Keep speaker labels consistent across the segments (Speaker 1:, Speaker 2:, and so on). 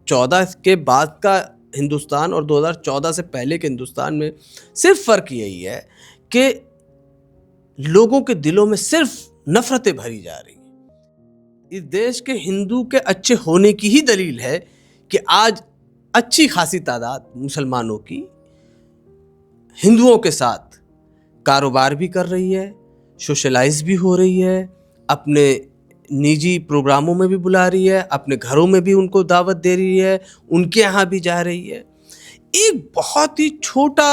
Speaker 1: 2014 के बाद का हिंदुस्तान और 2014 से पहले के हिंदुस्तान में सिर्फ फ़र्क यही है कि लोगों के दिलों में सिर्फ नफ़रतें भरी जा रही हैं। इस देश के हिंदू के अच्छे होने की ही दलील है कि आज अच्छी खासी तादाद मुसलमानों की हिंदुओं के साथ कारोबार भी कर रही है, सोशलाइज भी हो रही है, अपने निजी प्रोग्रामों में भी बुला रही है, अपने घरों में भी उनको दावत दे रही है, उनके यहाँ भी जा रही है। एक बहुत ही छोटा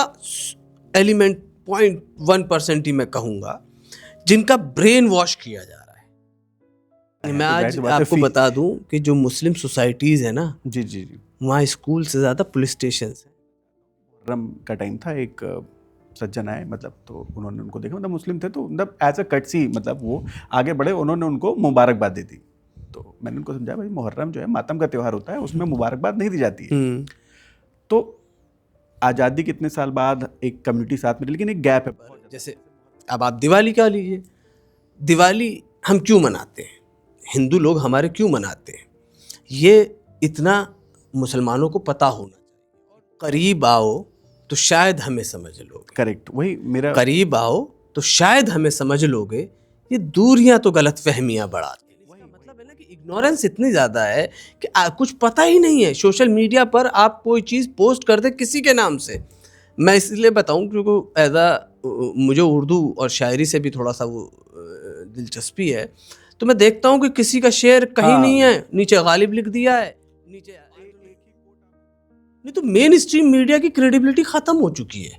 Speaker 1: एलिमेंट 0.1% ही मैं कहूँगा जिनका ब्रेन वॉश किया जा रहा है। मैं आज आपको बता दूं कि जो मुस्लिम सोसाइटीज़ है ना,
Speaker 2: जी जी जी,
Speaker 1: वहाँ स्कूल से ज़्यादा पुलिस स्टेशन है।
Speaker 2: मुहर्रम का टाइम था, एक सज्जन आए, मतलब तो उन्होंने उनको देखा, मतलब मुस्लिम थे, तो मतलब एज अ कटसी मतलब वो आगे बढ़े, उन्होंने उनको मुबारकबाद दे दी। तो मैंने उनको समझाया भाई मुहर्रम जो है मातम का त्यौहार होता है, उसमें मुबारकबाद नहीं दी जाती है। तो आज़ादी कितने साल बाद एक कम्युनिटी साथ में, लेकिन एक गैप है।
Speaker 1: जैसे अब आप दिवाली का लीजिए, दिवाली हम क्यों मनाते हैं, हिंदू लोग हमारे क्यों मनाते हैं, ये इतना मुसलमानों को पता होना चाहिए। करीब आओ तो शायद हमें समझ लोगे।
Speaker 2: करेक्ट, वही मेरा,
Speaker 1: करीब आओ तो शायद हमें समझ लोगे। ये दूरियां तो गलत फहमियां बढ़ाती हैं। इसका मतलब है ना कि इग्नोरेंस इतनी ज़्यादा है कि कुछ पता ही नहीं है। सोशल मीडिया पर आप कोई चीज़ पोस्ट कर दे किसी के नाम से, मैं इसलिए बताऊं क्योंकि मुझे उर्दू और शायरी से भी थोड़ा सा वो दिलचस्पी है, तो मैं देखता हूं कि किसी का शेर कहीं नहीं है, नीचे गालिब लिख दिया है, नीचे नहीं, तो मेन स्ट्रीम मीडिया की क्रेडिबिलिटी खत्म हो चुकी है।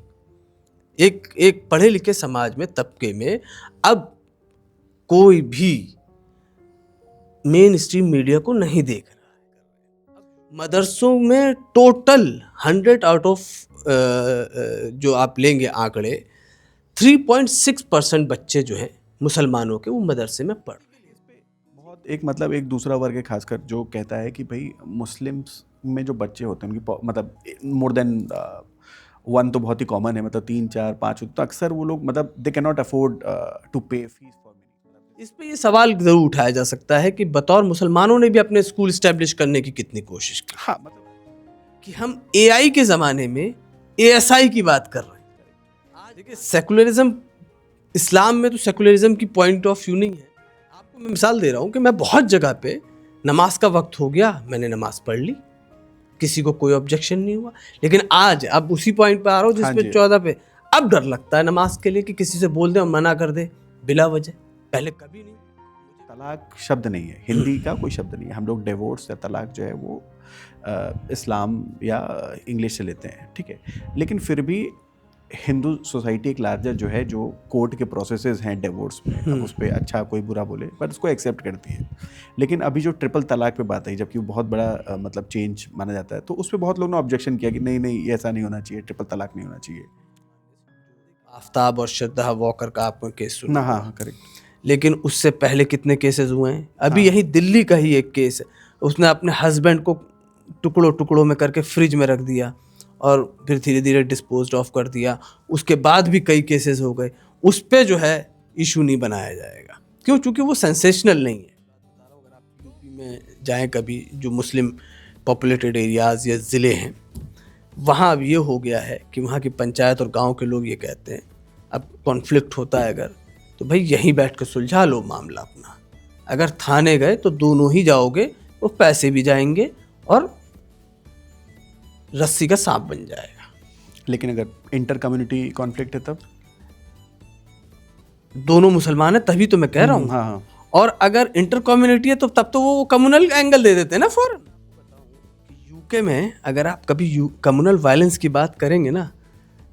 Speaker 1: एक पढ़े लिखे समाज में, तबके में अब कोई भी मेन स्ट्रीम मीडिया को नहीं देख रहा है। मदरसों में टोटल 100 आउट ऑफ जो आप लेंगे आंकड़े, 3.6% बच्चे जो हैं मुसलमानों के, वो मदरसे में पढ़ रहे हैं।
Speaker 2: बहुत एक मतलब एक दूसरा वर्ग है खासकर जो कहता है कि भाई मुस्लिम्स में जो बच्चे होते हैं उनकी मतलब मोर देन 1 तो बहुत ही कॉमन है, मतलब 3, 4, 5, तो अक्सर वो लोग मतलब they can not afford to pay fees for me.
Speaker 1: इस पे ये सवाल जरूर उठाया जा सकता है कि बतौर मुसलमानों ने भी अपने स्कूल स्टैब्लिश करने की कितनी कोशिश की।
Speaker 2: हाँ, मतलब
Speaker 1: कि हम एआई के ज़माने में एएसआई की बात कर रहे हैं। आज देखिए, सेकुलरिज्म, इस्लाम में तो सेकुलरिज्म की पॉइंट ऑफ व्यू नहीं है। आपको मैं मिसाल दे रहा हूँ कि मैं बहुत जगह पे नमाज का वक्त हो गया, मैंने नमाज पढ़ ली, किसी को कोई ऑब्जेक्शन नहीं हुआ। लेकिन आज अब उसी पॉइंट पे आ रहा हूँ जिसपे 14 पे अब डर लगता है नमाज के लिए कि किसी से बोल दे और मना कर दे बिला वजह। पहले कभी नहीं।
Speaker 2: तलाक शब्द नहीं है, हिंदी का कोई शब्द नहीं है। हम लोग डिवोर्स या तलाक जो है वो इस्लाम या इंग्लिश से लेते हैं, ठीक है। लेकिन फिर भी हिंदू सोसाइटी एक लार्जर जो है, जो कोर्ट के प्रोसेसेस हैं डिवोर्स में, अब उस पर अच्छा कोई बुरा बोले पर उसको एक्सेप्ट करती है। लेकिन अभी जो ट्रिपल तलाक पे बात आई, जबकि वो बहुत बड़ा मतलब चेंज माना जाता है, तो उस पर बहुत लोगों ने ऑब्जेक्शन किया कि नहीं नहीं ऐसा नहीं होना चाहिए, ट्रिपल तलाक नहीं होना चाहिए।
Speaker 1: आफ्ताब और श्रद्धा वॉकर का आपने केस सुना?
Speaker 2: हाँ, करेक्ट।
Speaker 1: लेकिन उससे पहले कितने केसेस हुए हैं? अभी यही दिल्ली का ही एक केस है, उसने अपने हस्बैंड को टुकड़ों टुकड़ों में करके फ्रिज में रख दिया और फिर धीरे धीरे डिस्पोज ऑफ कर दिया। उसके बाद भी कई केसेस हो गए। उस पे जो है इशू नहीं बनाया जाएगा, क्यों? चूँकि वो सेंसेशनल नहीं है। अगर आप यूपी में जाएं कभी, जो मुस्लिम पॉपुलेटेड एरियाज़ या ज़िले हैं, वहाँ अब ये हो गया है कि वहाँ की पंचायत और गांव के लोग ये कहते हैं, अब कॉन्फ्लिक्ट होता है अगर, तो भाई यहीं बैठ कर सुलझा लो मामला अपना। अगर थाने गए तो दोनों ही जाओगे, वो पैसे भी जाएंगे और रस्सी का सांप बन जाएगा।
Speaker 2: लेकिन अगर इंटर कम्युनिटी कॉन्फ्लिक्ट है तब
Speaker 1: दोनों मुसलमान है, तभी तो मैं कह रहा हूँ।
Speaker 2: हाँ।
Speaker 1: और अगर इंटर कम्युनिटी है तो तब तो वो कम्युनल एंगल दे देते हैं ना फौरन। यूके में अगर आप कभी कम्युनल वायलेंस की बात करेंगे ना,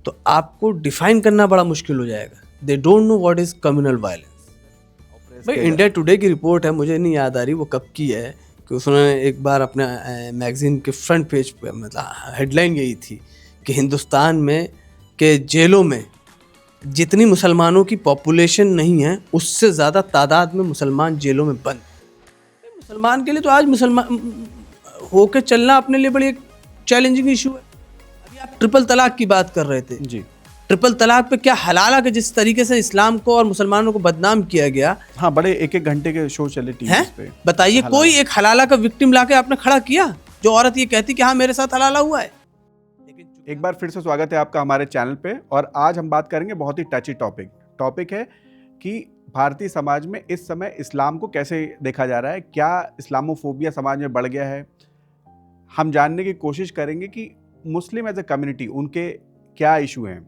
Speaker 1: तो आपको डिफाइन करना बड़ा मुश्किल हो जाएगा। They don't know what is communal violence. भाई इंडिया टुडे की रिपोर्ट है, मुझे नहीं याद आ रही वो कब की है, कि उसने एक बार अपने मैगजीन के फ्रंट पेज पे, मतलब हेडलाइन यही थी कि हिंदुस्तान में के जेलों में जितनी मुसलमानों की पॉपुलेशन नहीं है, उससे ज़्यादा तादाद में मुसलमान जेलों में बंद। मुसलमान के लिए तो आज मुसलमान होके चलना अपने लिए बड़ी एक चैलेंजिंग इशू है। अभी आप ट्रिपल तलाक की बात कर रहे थे
Speaker 2: जी।
Speaker 1: ट्रिपल तलाक पे क्या हलाला के जिस तरीके से इस्लाम को और मुसलमानों को बदनाम किया गया।
Speaker 2: हाँ, बड़े 1-1 घंटे के शो चले टीवी पे।
Speaker 1: बताइए, कोई एक हलाला का विक्टिम लाके आपने खड़ा किया? जो औरत ये कहती कि हाँ मेरे साथ हलाला हुआ है। लेकिन
Speaker 2: एक बार फिर से स्वागत है आपका हमारे चैनल पे। और आज हम बात करेंगे बहुत ही टची टॉपिक है कि भारतीय समाज में इस समय इस्लाम को कैसे देखा जा रहा है, क्या इस्लामोफोबिया समाज में बढ़ गया है। हम जानने की कोशिश करेंगे कि मुस्लिम एज ए कम्युनिटी उनके क्या इशू हैं।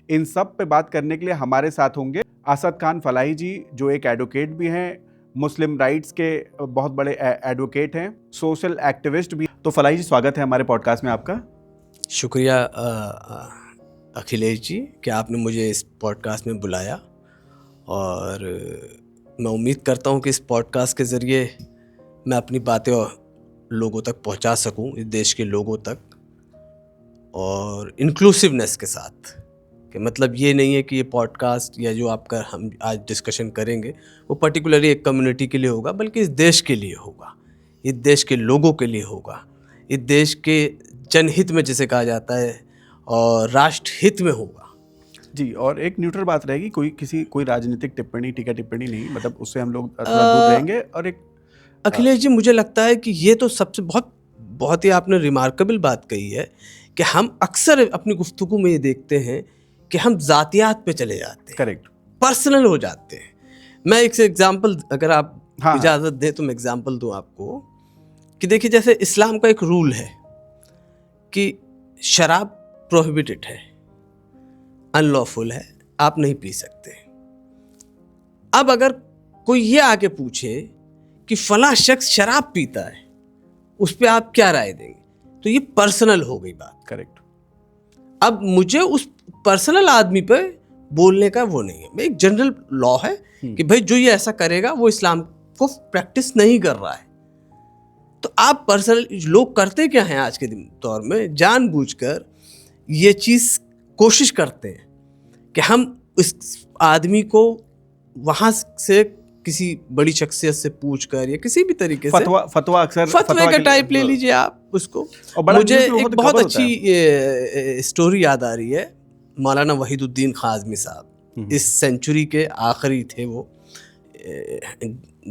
Speaker 2: इन सब पे बात करने के लिए हमारे साथ होंगे असद खान फलाही जी, जो एक एडवोकेट भी हैं, मुस्लिम राइट्स के बहुत बड़े एडवोकेट हैं, सोशल एक्टिविस्ट भी। तो फलाही जी, स्वागत है हमारे पॉडकास्ट में आपका।
Speaker 1: शुक्रिया अखिलेश जी कि आपने मुझे इस पॉडकास्ट में बुलाया, और मैं उम्मीद करता हूँ कि इस पॉडकास्ट के ज़रिए मैं अपनी बातें लोगों तक पहुँचा सकूँ, इस देश के लोगों तक, और इंक्लूसिवनेस के साथ। कि मतलब ये नहीं है कि ये पॉडकास्ट या जो आपका हम आज डिस्कशन करेंगे वो पर्टिकुलरली एक कम्युनिटी के लिए होगा, बल्कि इस देश के लिए होगा, इस देश के लोगों के लिए होगा, इस देश के जनहित में जिसे कहा जाता है और राष्ट्र हित में होगा
Speaker 2: जी। और एक न्यूट्रल बात रहेगी, कोई राजनीतिक टिप्पणी, टीका टिप्पणी नहीं, मतलब उससे हम लोग थोड़ा दूर रहेंगे। और एक
Speaker 1: अखिलेश जी, मुझे लगता है कि ये तो सबसे बहुत ही आपने रिमार्केबल बात कही है कि हम अक्सर अपनी गुफ्तगू में ये देखते हैं कि हम ज़ातियात पे चले जाते हैं,
Speaker 2: करेक्ट,
Speaker 1: पर्सनल हो जाते हैं। मैं एक एग्जांपल, अगर आप
Speaker 2: हाँ,
Speaker 1: इजाज़त दें तो मैं एग्जांपल दूं आपको कि देखिए, जैसे इस्लाम का एक रूल है कि शराब प्रोहिबिटेड है, अनलॉफुल है, आप नहीं पी सकते। अब अगर कोई ये आके पूछे कि फला शख्स शराब पीता है, उस पर आप क्या राय देंगे, तो ये पर्सनल हो गई बात।
Speaker 2: करेक्ट।
Speaker 1: अब मुझे उस पर्सनल आदमी पे बोलने का वो नहीं है। एक जनरल लॉ है कि भाई जो ये ऐसा करेगा वो इस्लाम को प्रैक्टिस नहीं कर रहा है। तो आप पर्सनल, लोग करते क्या हैं आज के दौर में, जानबूझकर ये चीज़ कोशिश करते हैं कि हम इस आदमी को वहाँ से किसी बड़ी शख्सियत से पूछकर या किसी भी तरीके से
Speaker 2: फतवा अक्सर
Speaker 1: फतवे का टाइप ले लीजिए आप उसको। मुझे एक बहुत अच्छी स्टोरी याद आ रही है। मौलाना वहीदुद्दीन खाज़मी साहब इस सेंचुरी के आखिरी थे, वो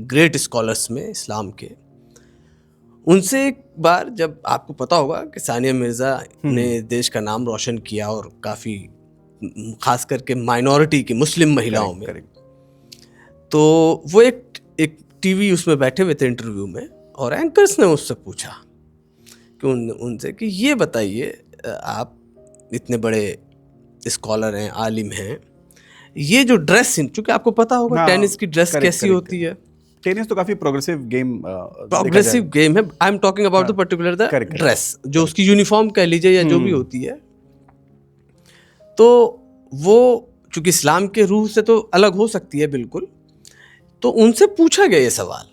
Speaker 1: ग्रेट स्कॉलर्स में इस्लाम के। उनसे एक बार, जब आपको पता होगा कि सानिया मिर्ज़ा ने देश का नाम रोशन किया और काफ़ी खास करके माइनॉरिटी की मुस्लिम महिलाओं में, तो वो एक टीवी उसमें बैठे हुए थे इंटरव्यू में, और एंकर्स ने उससे पूछा कि उनसे कि ये बताइए, आप इतने बड़े स्कॉलर हैं, आलिम हैं, ये जो ड्रेस, चूंकि आपको पता होगा टेनिस की ड्रेस कैसी होती है।
Speaker 2: टेनिस तो काफी प्रोग्रेसिव गेम
Speaker 1: है। I am talking about the particular the dress, जो उसकी यूनिफॉर्म कह लीजिए या जो भी होती है। तो वो चूंकि इस्लाम के रूह से तो अलग हो सकती है बिल्कुल, तो उनसे पूछा गया ये सवाल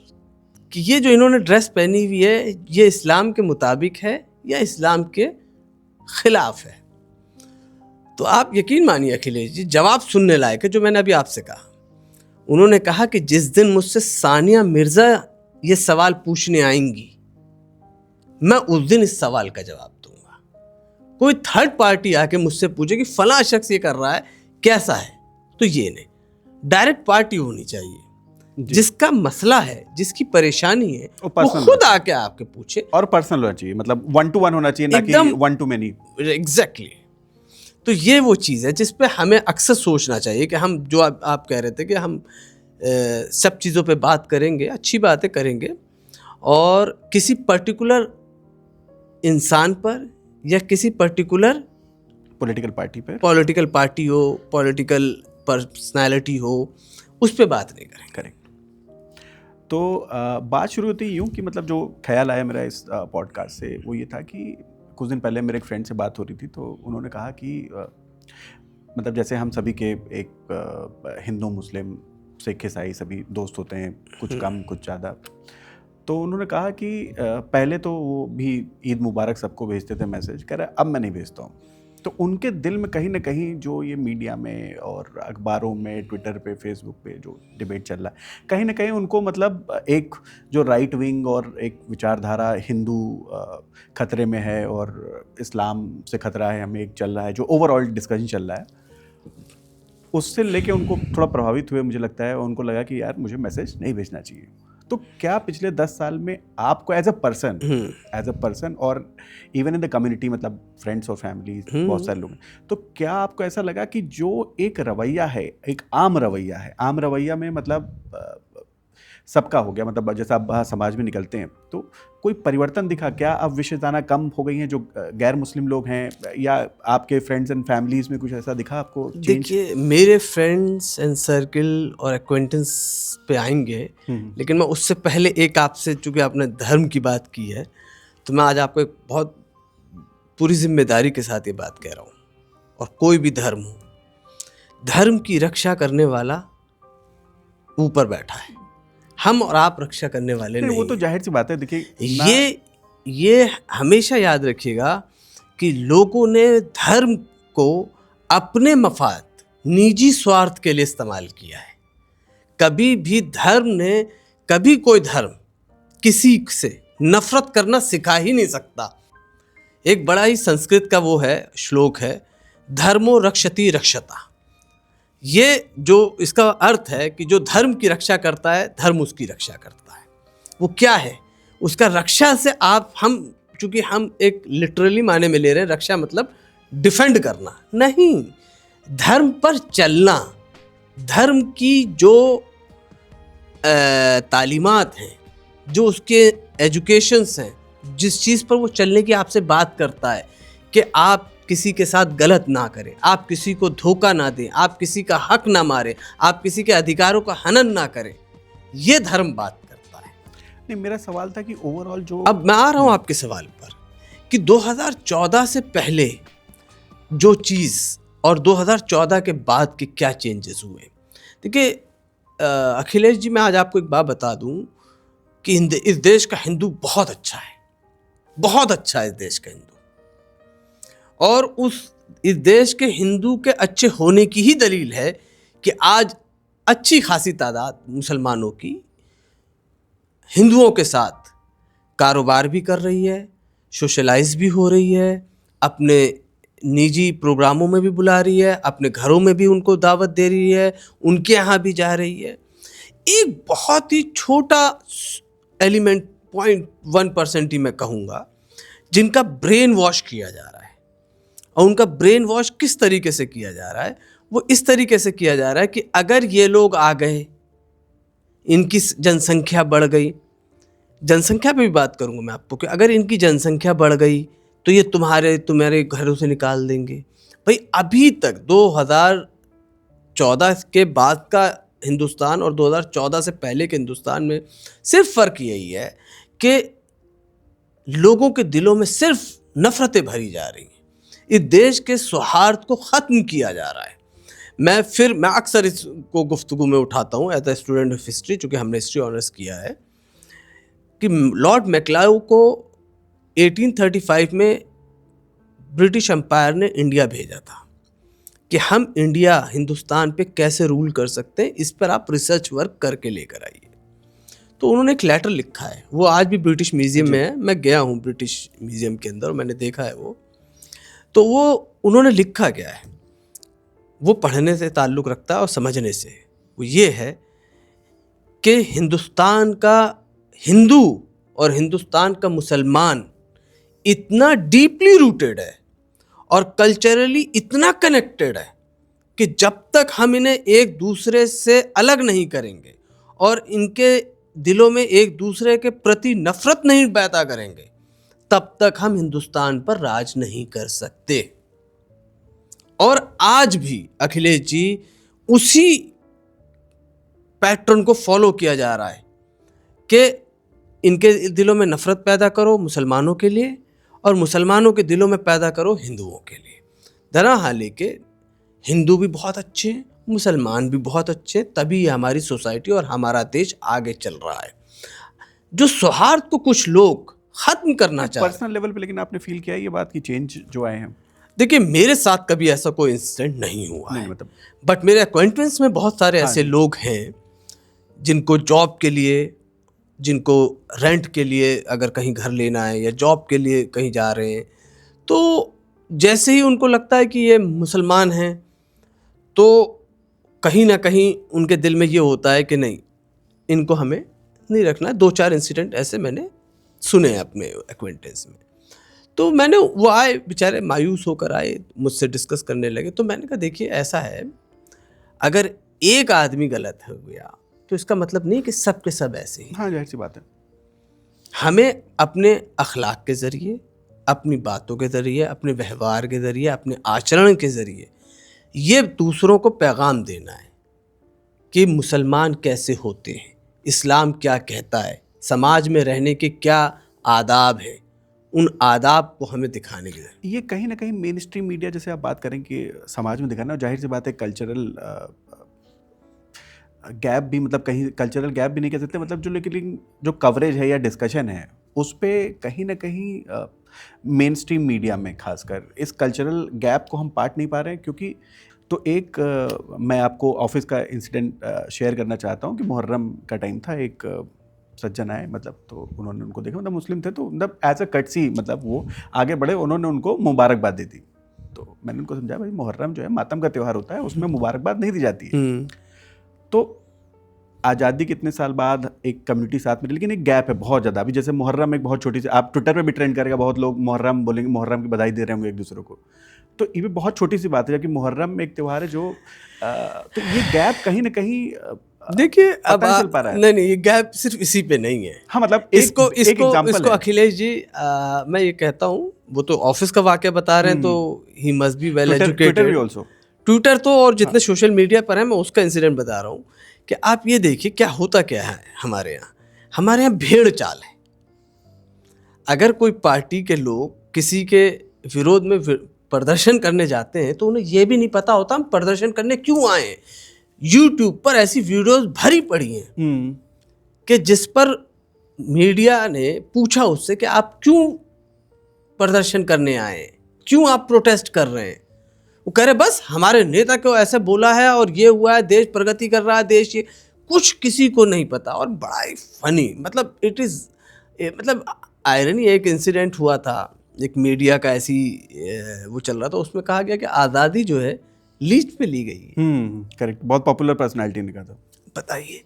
Speaker 1: कि ये जो इन्होंने ड्रेस पहनी हुई है, ये इस्लाम के मुताबिक है या इस्लाम के खिलाफ है। तो आप यकीन मानिए अखिलेश जी, जवाब सुनने लायक है जो मैंने अभी आपसे कहा। उन्होंने कहा कि जिस दिन मुझसे सानिया मिर्ज़ा ये सवाल पूछने आएंगी, मैं उस दिन इस सवाल का जवाब दूंगा। कोई थर्ड पार्टी आके मुझसे पूछे कि फला शख्स ये कर रहा है, कैसा है, तो ये नहीं, डायरेक्ट पार्टी होनी चाहिए जिसका मसला है, जिसकी परेशानी है, वो खुद आके आपके पूछे, और
Speaker 2: पर्सनल होना चाहिए, मतलब 1-to-1 होना चाहिए, ना कि 1-to-many।
Speaker 1: एग्जैक्टली। तो ये वो चीज़ है जिस पे हमें अक्सर सोचना चाहिए कि हम, जो आप कह रहे थे कि हम सब चीज़ों पे बात करेंगे, अच्छी बातें करेंगे, और किसी पर्टिकुलर इंसान पर या किसी पर्टिकुलर
Speaker 2: पॉलिटिकल
Speaker 1: पार्टी हो, पॉलिटिकल पर्सनैलिटी हो, उस पे बात नहीं करेंगे।
Speaker 2: करेक्ट। तो बात शुरू होती है यूँ कि मतलब जो ख्याल आया मेरा इस पॉडकास्ट से वो ये था कि कुछ दिन पहले मेरे एक फ्रेंड से बात हो रही थी, तो उन्होंने कहा कि मतलब जैसे हम सभी के एक हिंदू, मुस्लिम, सिख, ईसाई सभी दोस्त होते हैं, कुछ कम कुछ ज़्यादा। तो उन्होंने कहा कि पहले तो वो भी ईद मुबारक सबको भेजते थे मैसेज, कह रहे अब मैं नहीं भेजता हूँ। तो उनके दिल में कहीं ना कहीं जो ये मीडिया में और अखबारों में, ट्विटर पे, फेसबुक पे जो डिबेट चल रहा है, कहीं ना कहीं उनको मतलब एक जो राइट विंग और एक विचारधारा हिंदू खतरे में है और इस्लाम से खतरा है, हमें एक चल रहा है जो ओवरऑल डिस्कशन चल रहा है, उससे लेके उनको थोड़ा प्रभावित हुए मुझे लगता है, और उनको लगा कि यार मुझे मैसेज नहीं भेजना चाहिए। तो क्या पिछले 10 साल में आपको एज अ पर्सन और इवन इन द कम्युनिटी, मतलब फ्रेंड्स और फैमिली बहुत सारे लोग हैं, तो क्या आपको ऐसा लगा कि जो एक रवैया है, एक आम रवैया में मतलब सबका हो गया, मतलब जैसे आप बाहर समाज में निकलते हैं तो कोई परिवर्तन दिखा क्या? अब विशेषताएं कम हो गई हैं जो गैर मुस्लिम लोग हैं, या आपके फ्रेंड्स एंड फैमिलीज में कुछ ऐसा दिखा आपको चेंज?
Speaker 1: देखिए, मेरे फ्रेंड्स एंड सर्किल और एक्वेंटेंस पे आएंगे, लेकिन मैं उससे पहले एक आपसे, चूंकि आपने धर्म की बात की है, तो मैं आज आपको एक बहुत पूरी जिम्मेदारी के साथ ये बात कह रहा हूँ। और कोई भी धर्म हो, धर्म की रक्षा करने वाला ऊपर बैठा है, हम और आप रक्षा करने वाले नहीं।
Speaker 2: वो तो जाहिर सी बात है। देखिए,
Speaker 1: ये हमेशा याद रखिएगा कि लोगों ने धर्म को अपने मफाद, निजी स्वार्थ के लिए इस्तेमाल किया है। कभी भी कोई धर्म किसी से नफरत करना सिखा ही नहीं सकता। एक बड़ा ही संस्कृत का वो है श्लोक है, धर्मो रक्षति रक्षता। ये जो इसका अर्थ है कि जो धर्म की रक्षा करता है, धर्म उसकी रक्षा करता है। वो क्या है? उसका रक्षा से चूंकि हम एक लिटरली माने में ले रहे हैं, रक्षा मतलब डिफेंड करना नहीं, धर्म पर चलना, धर्म की जो तालीमात हैं, जो उसके एजुकेशंस हैं, जिस चीज़ पर वो चलने की आपसे बात करता है कि आप किसी के साथ गलत ना करें, आप किसी को धोखा ना दें, आप किसी का हक ना मारें, आप किसी के अधिकारों का हनन ना करें, ये धर्म बात करता है।
Speaker 2: नहीं, मेरा सवाल था कि ओवरऑल जो,
Speaker 1: अब मैं आ रहा हूं आपके सवाल पर कि 2014 से पहले जो चीज़ और 2014 के बाद के क्या चेंजेस हुए। देखिए अखिलेश जी, मैं आज आपको एक बात बता दूं कि इस देश का हिंदू बहुत अच्छा है, बहुत अच्छा है इस देश का हिंदू। और इस देश के हिंदू के अच्छे होने की ही दलील है कि आज अच्छी खासी तादाद मुसलमानों की हिंदुओं के साथ कारोबार भी कर रही है, सोशलाइज भी हो रही है, अपने निजी प्रोग्रामों में भी बुला रही है, अपने घरों में भी उनको दावत दे रही है, उनके यहाँ भी जा रही है। एक बहुत ही छोटा एलिमेंट, 0.1% ही मैं कहूँगा, जिनका ब्रेन वॉश किया जा रहा है। और उनका ब्रेन वॉश किस तरीके से किया जा रहा है? वो इस तरीके से किया जा रहा है कि अगर ये लोग आ गए, इनकी जनसंख्या बढ़ गई, जनसंख्या पे भी बात करूंगा मैं आपको, कि अगर इनकी जनसंख्या बढ़ गई तो ये तुम्हारे घरों से निकाल देंगे। भाई, अभी तक 2014 के बाद का हिंदुस्तान और 2014 से पहले के हिंदुस्तान में सिर्फ फ़र्क यही है कि लोगों के दिलों में सिर्फ नफरतें भरी जा रही हैं। इस देश के सौहार्द को ख़त्म किया जा रहा है। मैं अक्सर इसको गुफ्तगू में उठाता हूँ as a student of history, चूँकि हमने हिस्ट्री ऑनर्स किया है, कि लॉर्ड मैक्लाउ को 1835 में ब्रिटिश एम्पायर ने इंडिया भेजा था कि हम हिंदुस्तान पे कैसे रूल कर सकते हैं, इस पर आप रिसर्च वर्क करके लेकर आइए। तो उन्होंने एक लेटर लिखा है, वो आज भी ब्रिटिश म्यूज़ियम में है। मैं गया हूँ ब्रिटिश म्यूज़ियम के अंदर, मैंने देखा है वो। तो वो उन्होंने लिखा क्या है, वो पढ़ने से ताल्लुक़ रखता है और समझने से। वो ये है कि हिंदुस्तान का हिंदू और हिंदुस्तान का मुसलमान इतना डीपली रूटेड है और कल्चरली इतना कनेक्टेड है कि जब तक हम इन्हें एक दूसरे से अलग नहीं करेंगे और इनके दिलों में एक दूसरे के प्रति नफरत नहीं पैदा करेंगे, तब तक हम हिंदुस्तान पर राज नहीं कर सकते। और आज भी अखिलेश जी उसी पैटर्न को फॉलो किया जा रहा है कि इनके दिलों में नफरत पैदा करो मुसलमानों के लिए और मुसलमानों के दिलों में पैदा करो हिंदुओं के लिए। दरअसल के हिंदू भी बहुत अच्छे हैं, मुसलमान भी बहुत अच्छे हैं, तभी हमारी सोसाइटी और हमारा देश आगे चल रहा है। जो सौहार्द को कुछ लोग खत्म करना चाहते हैं
Speaker 2: पर्सनल लेवल पे, लेकिन आपने फील किया ये बात की चेंज जो आए हैं?
Speaker 1: देखिए, मेरे साथ कभी ऐसा कोई इंसिडेंट नहीं हुआ है,
Speaker 2: मतलब
Speaker 1: बट मेरे अक्वेंटेंस में बहुत सारे ऐसे लोग हैं जिनको जॉब के लिए, जिनको रेंट के लिए अगर कहीं घर लेना है या जॉब के लिए कहीं जा रहे हैं, तो जैसे ही उनको लगता है कि ये मुसलमान हैं, तो कहीं ना कहीं उनके दिल में ये होता है कि नहीं, इनको हमें नहीं रखना है। 2-4 इंसिडेंट ऐसे मैंने सुने अपने एक्वेंटेंस में। तो मैंने, वो आए बेचारे मायूस होकर आए, मुझसे डिस्कस करने लगे। तो मैंने कहा देखिए ऐसा है, अगर एक आदमी गलत हो गया तो इसका मतलब नहीं कि सब के सब ऐसे ही।
Speaker 2: हाँ, जाहिर सी बात है।
Speaker 1: हमें अपने अखलाक के ज़रिए, अपनी बातों के ज़रिए, अपने व्यवहार के ज़रिए, अपने आचरण के ज़रिए ये दूसरों को पैगाम देना है कि मुसलमान कैसे होते हैं, इस्लाम क्या कहता है, समाज में रहने के क्या आदाब हैं, उन आदाब को हमें दिखाने की ज़रूरत।
Speaker 2: ये कहीं ना कहीं मेन स्ट्रीम मीडिया, जैसे आप बात करें कि समाज में दिखाना, जाहिर सी बात है कल्चरल गैप भी, मतलब कहीं कल्चरल गैप भी नहीं कह सकते, मतलब जो लेकिन जो कवरेज है या डिस्कशन है उस पे कहीं ना कहीं मेन स्ट्रीम मीडिया में खासकर इस कल्चरल गैप को हम पाट नहीं पा रहे हैं। क्योंकि तो एक मैं आपको ऑफिस का इंसिडेंट शेयर करना चाहता हूँ कि मुहर्रम का टाइम था, एक सज्जन आए, मतलब तो उन्होंने उनको देखा, मतलब मुस्लिम थे, तो मतलब एज अ कटसी मतलब वो आगे बढ़े, उन्होंने उनको मुबारकबाद दे दी। तो मैंने उनको समझाया भाई मुहर्रम जो है मातम का त्यौहार होता है, उसमें मुबारकबाद नहीं दी जाती है। तो आज़ादी के इतने साल बाद एक कम्युनिटी साथ में, लेकिन एक गैप है बहुत ज़्यादा। अभी जैसे मुहर्रम एक बहुत छोटी सी, आप ट्विटर पे भी ट्रेंड करेगा, बहुत लोग मुहर्रम बोलेंगे, मुहर्रम की बधाई दे रहे होंगे एक दूसरे को। तो ये भी बहुत छोटी सी बात है, जबकि मुहर्रम एक त्यौहार है जो तो ये गैप कहीं ना कहीं
Speaker 1: देखिए अब
Speaker 2: पता नहीं चल पा रहा है।
Speaker 1: नहीं, ये गैप सिर्फ इसी पे नहीं है।
Speaker 2: हाँ, मतलब
Speaker 1: इसको
Speaker 2: एक एग्जांपल
Speaker 1: इसको
Speaker 2: है।
Speaker 1: अखिलेश जी, मैं ये कहता हूँ, वो तो ऑफिस का वाकया बता रहे हैं, तो he must be well
Speaker 2: Twitter भी
Speaker 1: एजुकेटेड।
Speaker 2: ऑल्सो,
Speaker 1: ट्विटर तो, और जितने सोशल मीडिया पर है, मैं उसका इंसिडेंट बता रहा हूँ कि आप ये देखिए क्या होता क्या है हमारे यहाँ भेड़ चाल है। अगर कोई पार्टी के लोग किसी के विरोध में प्रदर्शन करने जाते हैं तो उन्हें यह भी नहीं पता होता हम प्रदर्शन करने क्यों आए हैं। यूट्यूब पर ऐसी वीडियोस भरी पड़ी हैं कि जिस पर मीडिया ने पूछा उससे कि आप क्यों प्रदर्शन करने आए हैं, क्यों आप प्रोटेस्ट कर रहे हैं। वो कह रहे बस हमारे नेता को ऐसे बोला है और ये हुआ है, देश प्रगति कर रहा है, देश ये, कुछ किसी को नहीं पता। और बड़ा ही फनी, मतलब इट इज़, मतलब आयरनी, एक इंसिडेंट हुआ था, एक मीडिया का ऐसी वो चल रहा था, उसमें कहा गया कि आज़ादी जो है लीज पे ली गई है।
Speaker 2: करेक्ट, बहुत पॉपुलर पर्सनालिटी ने कहा था।
Speaker 1: बताइए,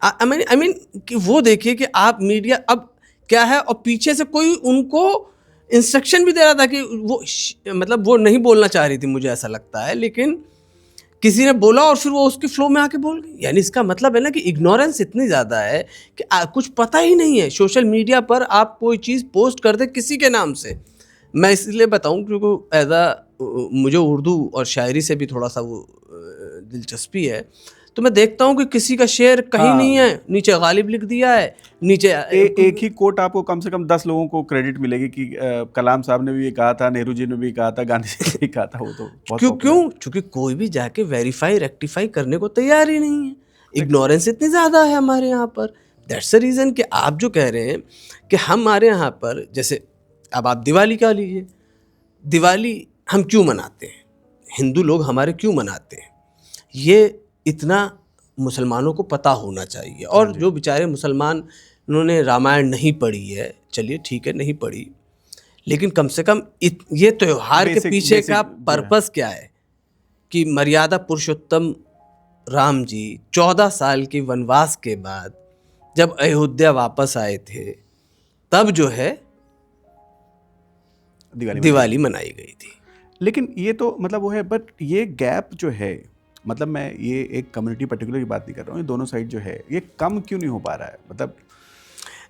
Speaker 1: आई मीन कि वो देखिए कि आप मीडिया अब क्या है, और पीछे से कोई उनको इंस्ट्रक्शन भी दे रहा था कि वो मतलब वो नहीं बोलना चाह रही थी, मुझे ऐसा लगता है, लेकिन किसी ने बोला और फिर वो उसके फ्लो में आके बोल गई। यानी इसका मतलब है ना कि इग्नोरेंस इतनी ज़्यादा है कि कुछ पता ही नहीं है। सोशल मीडिया पर आप कोई चीज़ पोस्ट कर दे किसी के नाम से, मैं इसलिए बताऊं क्योंकि एज मुझे उर्दू और शायरी से भी थोड़ा सा वो दिलचस्पी है, तो मैं देखता हूँ कि किसी का शेर कहीं नहीं है, नीचे गालिब लिख दिया है, नीचे
Speaker 2: एक ही कोट आपको कम से कम 10 लोगों को क्रेडिट मिलेगी कि कलाम साहब ने भी ये कहा था, नेहरू जी ने भी कहा था, गांधी जी ने भी कहा था। वो तो बहुत
Speaker 1: क्यों? क्योंकि कोई भी जाके वेरीफाई रेक्टिफाई करने को तैयार ही नहीं है। इग्नोरेंस इतनी ज़्यादा है हमारे यहाँ पर। दैट्स द रीज़न कि आप जो कह रहे हैं कि हमारे यहाँ पर, जैसे अब आप दिवाली का लीजिए, दिवाली हम क्यों मनाते हैं, हिंदू लोग हमारे क्यों मनाते हैं, ये इतना मुसलमानों को पता होना चाहिए। और जो बेचारे मुसलमान, उन्होंने रामायण नहीं पढ़ी है, चलिए ठीक है नहीं पढ़ी, लेकिन कम से कम ये त्योहार के पीछे का पर्पस क्या है कि मर्यादा पुरुषोत्तम राम जी 14 साल के वनवास के बाद जब अयोध्या वापस आए थे, तब जो है दिवाली मनाई गई थी।
Speaker 2: लेकिन ये तो मतलब वो है, बट ये गैप जो है, मतलब मैं ये एक कम्युनिटी पर्टिकुलर की बात नहीं कर रहा हूँ, ये दोनों साइड जो है ये कम क्यों नहीं हो पा रहा है। मतलब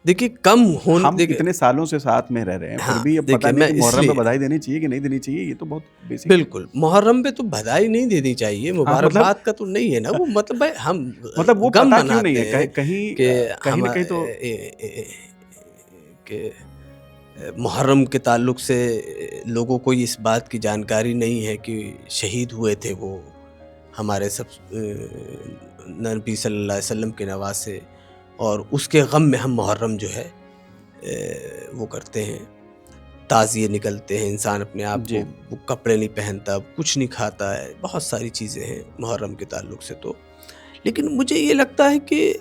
Speaker 1: देखिए कम होने,
Speaker 2: हम इतने सालों से साथ में रह रहे हैं, फिर भी अब पता नहीं कि मुहर्रम पे बधाई देनी चाहिए कि नहीं देनी चाहिए, ये तो बहुत बेसिक।
Speaker 1: बिल्कुल, मुहर्रम पे तो बधाई नहीं देनी चाहिए, मुबारकबाद का तो नहीं है ना वो, मतलब भाई हम
Speaker 2: मतलब वो
Speaker 1: गम
Speaker 2: पता क्यों नहीं है,
Speaker 1: मनाते हैं
Speaker 2: कहीं ना कहीं तो
Speaker 1: कि मुहर्रम के ताल्लुक से लोगों को इस बात की जानकारी नहीं है कि शहीद हुए थे वो हमारे सब नबी सल्लल्लाहु अलैहि वसल्लम के नवासे, और उसके गम में हम मुहर्रम जो है वो करते हैं, ताज़िए निकलते हैं, इंसान अपने आप को, वो कपड़े नहीं पहनता, कुछ नहीं खाता है, बहुत सारी चीज़ें हैं मुहर्रम के ताल्लुक से। तो लेकिन मुझे ये लगता है कि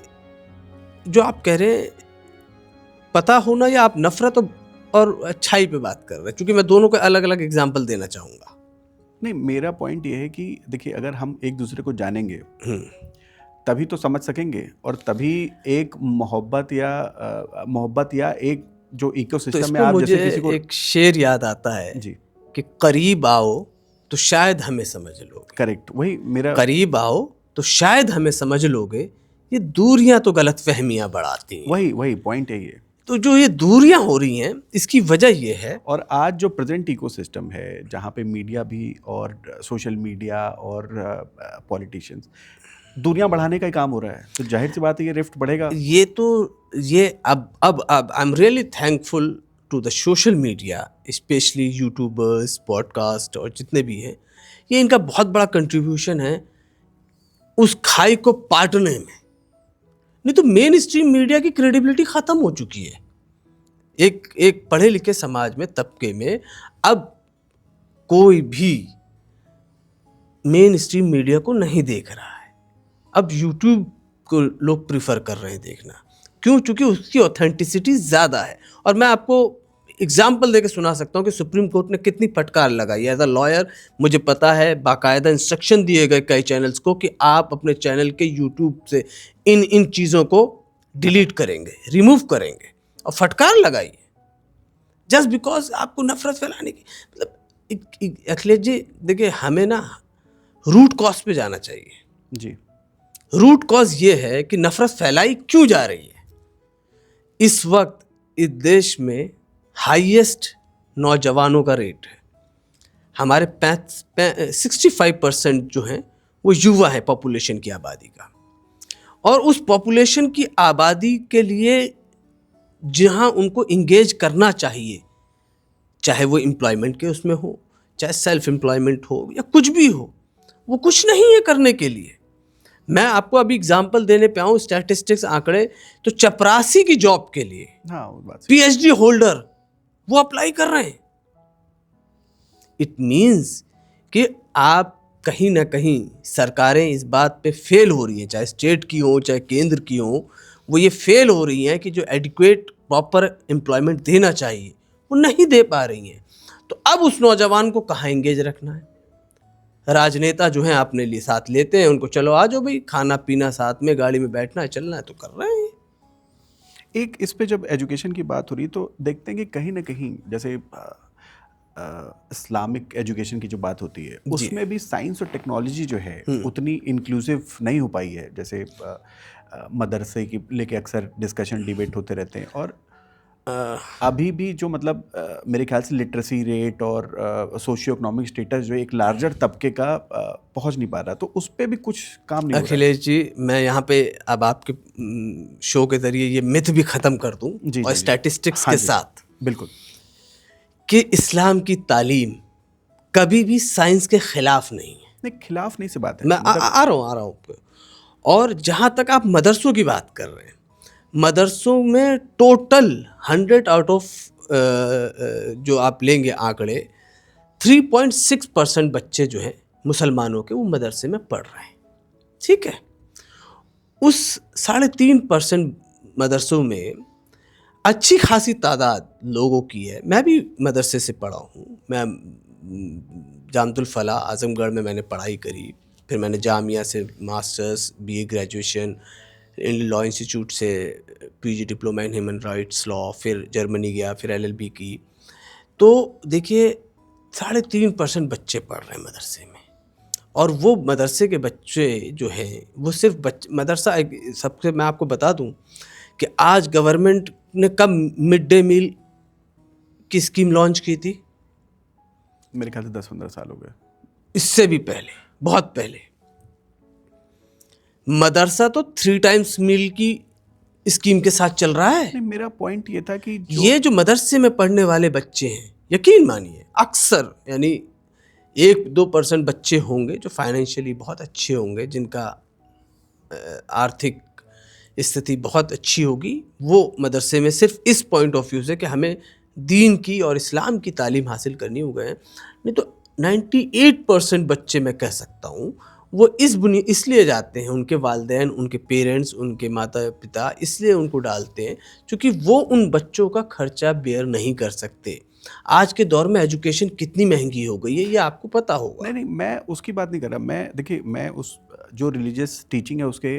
Speaker 1: जो आप कह रहे हैं पता होना, या आप नफ़रत और अच्छाई पे बात कर रहे हैं, क्योंकि मैं दोनों के अलग अलग एग्जाम्पल देना चाहूँगा।
Speaker 2: नहीं, मेरा पॉइंट ये है कि देखिए अगर हम एक दूसरे को जानेंगे तभी तो समझ सकेंगे, और तभी एक मोहब्बत या एक जो
Speaker 1: तो
Speaker 2: इकोसिस्टम में
Speaker 1: इसमें
Speaker 2: आप
Speaker 1: मुझे
Speaker 2: जैसे किसी को
Speaker 1: एक शेर याद आता है
Speaker 2: जी
Speaker 1: कि करीब आओ तो शायद हमें समझ लोगे,
Speaker 2: करेक्ट, वही मेरा
Speaker 1: करीब आओ तो शायद हमें समझ लोगे, ये दूरियां तो गलत फहमियां बढ़ाती हैं।
Speaker 2: वही पॉइंट है ये।
Speaker 1: तो जो ये दूरियां हो रही हैं इसकी वजह ये है,
Speaker 2: और आज जो प्रेजेंट इकोसिस्टम है जहाँ पे मीडिया भी और सोशल मीडिया और पॉलिटिशियंस दूरियां बढ़ाने का ही काम हो रहा है, तो जाहिर सी बात है ये रिफ्ट बढ़ेगा।
Speaker 1: ये अब I am really thankful to the social media, specially youtubers, podcast और जितने भी हैं, ये इनका बहुत बड़ा कंट्रीब्यूशन है उस खाई को पाटने में। नहीं तो मेन स्ट्रीम मीडिया की क्रेडिबिलिटी खत्म हो चुकी है। एक पढ़े लिखे समाज में, तबके में अब कोई भी मेन स्ट्रीम मीडिया को नहीं देख रहा है। अब यूट्यूब को लोग प्रिफर कर रहे हैं देखना, क्यों? चूंकि उसकी ऑथेंटिसिटी ज़्यादा है। और मैं आपको एग्जाम्पल देके सुना सकता हूँ कि सुप्रीम कोर्ट ने कितनी फटकार लगाई। एज अ लॉयर मुझे पता है, बाकायदा इंस्ट्रक्शन दिए गए कई चैनल्स को कि आप अपने चैनल के यूट्यूब से इन चीज़ों को डिलीट करेंगे, रिमूव करेंगे, और फटकार लगाई जस्ट बिकॉज आपको नफरत फैलाने की। मतलब अखिलेश जी देखिए, हमें ना रूट कॉज पे जाना चाहिए।
Speaker 2: जी
Speaker 1: रूट कॉज ये है कि नफरत फैलाई क्यों जा रही है। इस वक्त इस देश में हाईएस्ट नौजवानों का रेट है। हमारे 65% जो हैं वो युवा हैं पॉपुलेशन की आबादी का। और उस पॉपुलेशन की आबादी के लिए जहां उनको इंगेज करना चाहिए, चाहे वो एम्प्लॉयमेंट के उसमें हो, चाहे सेल्फ एम्प्लॉयमेंट हो, या कुछ भी हो, वो कुछ नहीं है करने के लिए। मैं आपको अभी एग्जांपल देने पे आऊँ, स्टैटिस्टिक्स आंकड़े, तो चपरासी की जॉब के लिए
Speaker 2: हाँ, वो बात
Speaker 1: पीएचडी होल्डर वो अप्लाई कर रहे हैं। इट मीन्स कि आप कहीं ना कहीं सरकारें इस बात पे फेल हो रही हैं, चाहे स्टेट की हो चाहे केंद्र की हो, वो ये फेल हो रही हैं कि जो एडिक्वेट प्रॉपर एम्प्लॉयमेंट देना चाहिए वो नहीं दे पा रही हैं। तो अब उस नौजवान को कहाँ एंगेज रखना है? राजनेता जो हैं अपने लिए साथ लेते हैं, उनको चलो आ जाओ भाई, खाना पीना साथ में, गाड़ी में बैठना है, चलना है, तो कर रहे हैं।
Speaker 2: एक इस पे जब एजुकेशन की बात हो रही है तो देखते हैं कि कहीं ना कहीं जैसे इस्लामिक एजुकेशन की जो बात होती है उसमें भी साइंस और टेक्नोलॉजी जो है उतनी इंक्लूसिव नहीं हो पाई है। जैसे मदरसे की लेके अक्सर डिस्कशन डिबेट होते रहते हैं, और अभी भी जो मतलब मेरे ख्याल से लिटरेसी रेट और सोशियो इकोनॉमिक स्टेटस जो एक लार्जर तबके का पहुंच नहीं पा रहा, तो उस पर भी कुछ काम नहीं हो रहा है।
Speaker 1: अखिलेश जी, मैं यहाँ पे अब आपके शो के जरिए ये मिथ भी खत्म कर दूं,
Speaker 2: जी,
Speaker 1: और
Speaker 2: जी,
Speaker 1: स्टैटिस्टिक्स
Speaker 2: हाँ
Speaker 1: के
Speaker 2: जी,
Speaker 1: साथ,
Speaker 2: बिल्कुल,
Speaker 1: कि इस्लाम की तालीम कभी भी साइंस के खिलाफ नहीं है।
Speaker 2: नहीं खिलाफ नहीं से बात है,
Speaker 1: मैं आ रहा हूँ। और जहाँ तक आप मदरसों की बात कर रहे हैं, मदरसों में टोटल 100 आउट ऑफ जो आप लेंगे आंकड़े, 3.6% बच्चे जो हैं मुसलमानों के वो मदरसे में पढ़ रहे हैं। ठीक है, उस 3.5% मदरसों में अच्छी खासी तादाद लोगों की है। मैं भी मदरसे से पढ़ा हूँ। मैं जामतुल फला आजमगढ़ में मैंने पढ़ाई करी, फिर मैंने जामिया से masters, BA graduation, law institute से PG diploma in human rights law, फिर जर्मनी गया, फिर एलएलबी की। तो देखिए 3.5% बच्चे पढ़ रहे हैं मदरसे में, और वो मदरसे के बच्चे जो हैं वो सिर्फ मदरसा सबसे मैं आपको बता दूं कि आज गवर्नमेंट ने कब मिड डे मील की स्कीम लॉन्च की थी?
Speaker 2: मेरे ख्याल से 10-15 साल हो गए।
Speaker 1: इससे भी पहले, बहुत पहले। मदरसा तो 3 टाइम्स मील की स्कीम के साथ चल रहा है।
Speaker 2: नहीं, मेरा पॉइंट ये था कि
Speaker 1: ये जो मदरसे में पढ़ने वाले बच्चे हैं, यकीन मानिए अक्सर यानी 1-2% बच्चे होंगे जो फाइनेंशियली बहुत अच्छे होंगे, जिनका आर्थिक स्थिति बहुत अच्छी होगी, वो मदरसे में सिर्फ इस पॉइंट ऑफ व्यू से कि हमें दीन की और इस्लाम की तालीम हासिल करनी हो गए। नहीं तो 98% बच्चे मैं कह सकता हूँ वो इसलिए जाते हैं, उनके वालिदैन, उनके पेरेंट्स, उनके माता पिता इसलिए उनको डालते हैं क्योंकि वो उन बच्चों का खर्चा बेयर नहीं कर सकते। आज के दौर में एजुकेशन कितनी महंगी हो गई है ये आपको पता होगा।
Speaker 2: नहीं, मैं उसकी बात नहीं कर रहा। मैं देखिए, मैं उस जो रिलीजियस टीचिंग है उसके